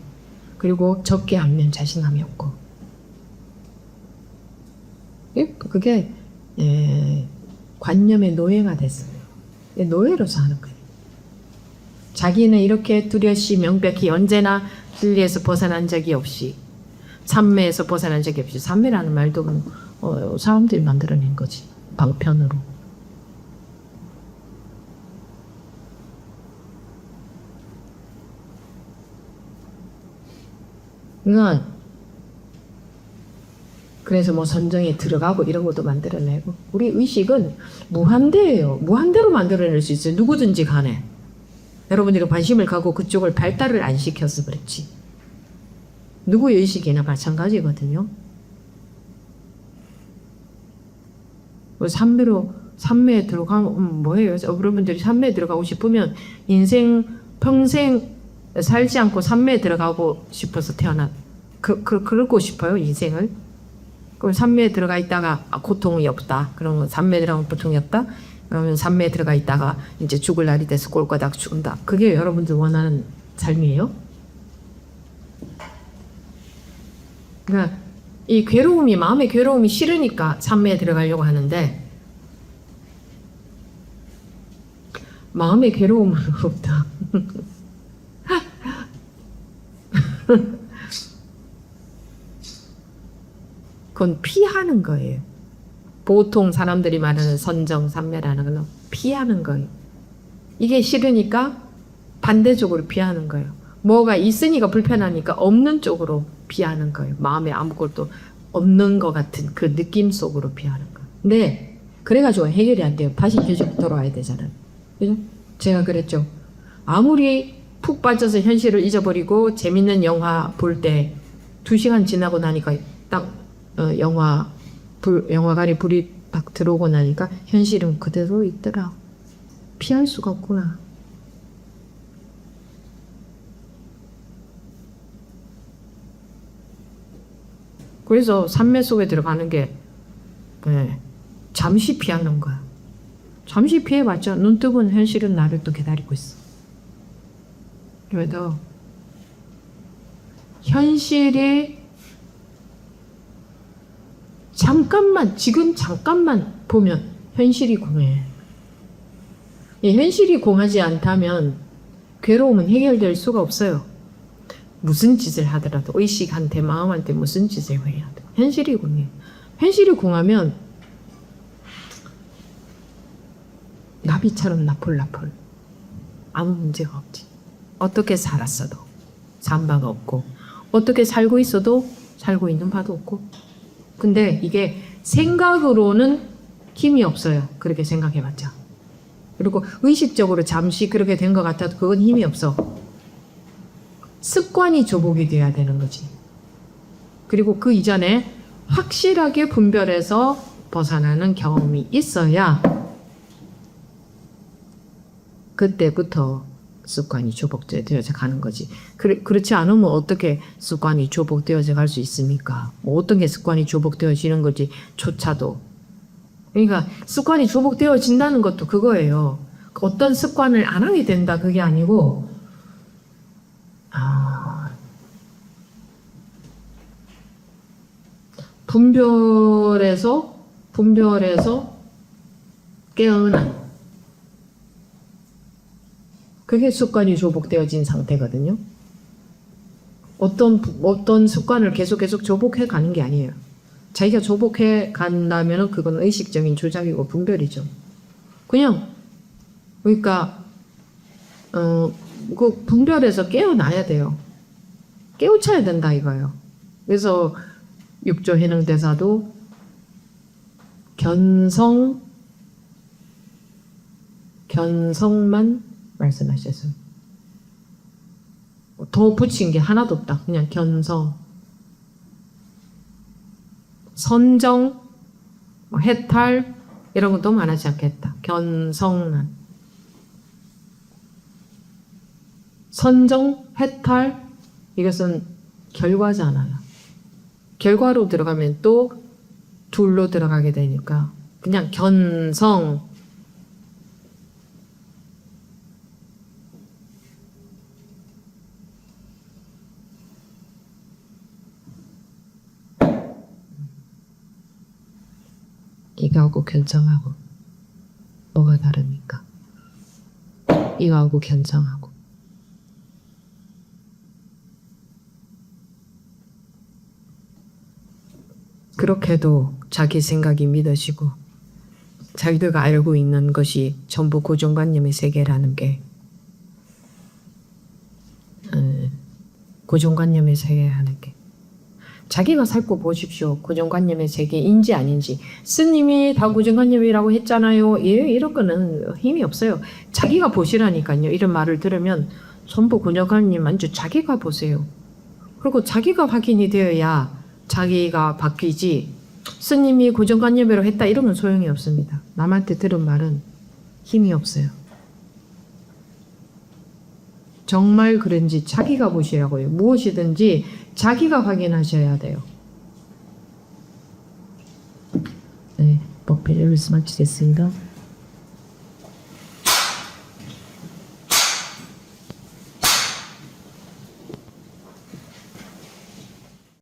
그리고 적게 알면 자신감이 없고, 그게 관념의 노예가 됐어요. 노예로서 하는 거예요. 자기는 이렇게 뚜렷이 명백히 언제나 진리에서 벗어난 적이 없이, 삼매에서 벗어난 적이 없이, 삼매라는 말도 사람들이 만들어낸 거지, 방편으로. 그래서 뭐 선정에 들어가고 이런 것도 만들어내고, 우리 의식은 무한대예요. 무한대로 만들어낼 수 있어요. 누구든지 간에. 여러분들이 관심을 갖고 그쪽을 발달을 안 시켜서 그렇지. 누구의 의식이나 마찬가지거든요. 삼매에 들어가면 뭐예요? 여러분들이 삼매에 들어가고 싶으면 인생 평생 살지 않고 삼매에 들어가고 싶어서 그러고 싶어요, 인생을. 그럼 삼매에 들어가 있다가 고통이 없다. 그러면 삼매에 들어가면 고통이 없다. 그러면 삼매에 들어가 있다가 이제 죽을 날이 돼서 꼴까닥 죽는다. 그게 여러분들 원하는 삶이에요? 그러니까 이 괴로움이, 마음의 괴로움이 싫으니까 삼매에 들어가려고 하는데, 마음의 괴로움은 없다. 그건 피하는 거예요. 보통 사람들이 말하는 선정삼매라는 건 피하는 거예요. 이게 싫으니까 반대쪽으로 피하는 거예요. 뭐가 있으니까 불편하니까 없는 쪽으로 피하는 거예요. 마음에 아무것도 없는 것 같은 그 느낌 속으로 피하는 거예요. 근데 그래가지고 해결이 안 돼요. 다시 계속 돌아와야 되잖아요. 그죠? 제가 그랬죠. 아무리 푹 빠져서 현실을 잊어버리고 재밌는 영화 볼 때 2시간 지나고 나니까 딱 영화관에 불이 딱 들어오고 나니까 현실은 그대로 있더라. 피할 수가 없구나. 그래서 삼매 속에 들어가는 게 잠시 피하는 거야. 잠시 피해봤자 눈 뜨면 현실은 나를 또 기다리고 있어. 그래도 현실이 지금 잠깐만 보면 현실이 공해. 현실이 공하지 않다면 괴로움은 해결될 수가 없어요. 무슨 짓을 하더라도 의식한테 마음한테 무슨 짓을 해야 돼. 현실이 공해. 현실이 공하면 나비처럼 나풀나풀 아무 문제가 없지. 어떻게 살았어도 산바가 없고, 어떻게 살고 있어도 살고 있는 바도 없고. 근데 이게 생각으로는 힘이 없어요. 그렇게 생각해봤자. 그리고 의식적으로 잠시 그렇게 된 것 같아도 그건 힘이 없어. 습관이 조복이 돼야 되는 거지. 그리고 그 이전에 확실하게 분별해서 벗어나는 경험이 있어야 그때부터 습관이 조복되어져 가는 거지. 그렇지 않으면 어떻게 습관이 조복되어져 갈 수 있습니까? 뭐 어떤 게 습관이 조복되어지는 건지 조차도. 그러니까 습관이 조복되어진다는 것도 그거예요. 어떤 습관을 안 하게 된다 그게 아니고, 분별해서 깨어난, 그게 습관이 조복되어진 상태거든요. 어떤 습관을 계속 조복해 가는 게 아니에요. 자기가 조복해 간다면 그건 의식적인 조작이고 분별이죠. 그냥 그러니까 그 분별해서 깨어나야 돼요. 깨우쳐야 된다 이거예요. 그래서 6조 해능대사도 견성만 말씀하셨어요. 더 붙인 게 하나도 없다. 그냥 견성, 선정, 해탈 이런 것도 말하지 않겠다. 견성만. 선정, 해탈 이것은 결과잖아요. 결과로 들어가면 또 둘로 들어가게 되니까 그냥 견성. 이거하고 견성하고 뭐가 다릅니까? 이거하고 견성하고. 그렇게도 자기 생각이 믿어지고 자기들가 알고 있는 것이 전부 고정관념의 세계라는 게 고정관념의 세계라는 게 자기가 살고 보십시오. 고정관념의 세계인지 아닌지. 스님이 다 고정관념이라고 했잖아요. 예, 이런 거는 힘이 없어요. 자기가 보시라니까요. 이런 말을 들으면 전부 고정관념 아니죠. 자기가 보세요. 그리고 자기가 확인이 되어야 자기가 바뀌지. 스님이 고정관념으로 했다 이러면 소용이 없습니다. 남한테 들은 말은 힘이 없어요. 정말 그런지 자기가 보시라고요. 무엇이든지 자기가 확인하셔야 돼요. 네, 법회를 마치겠습니다.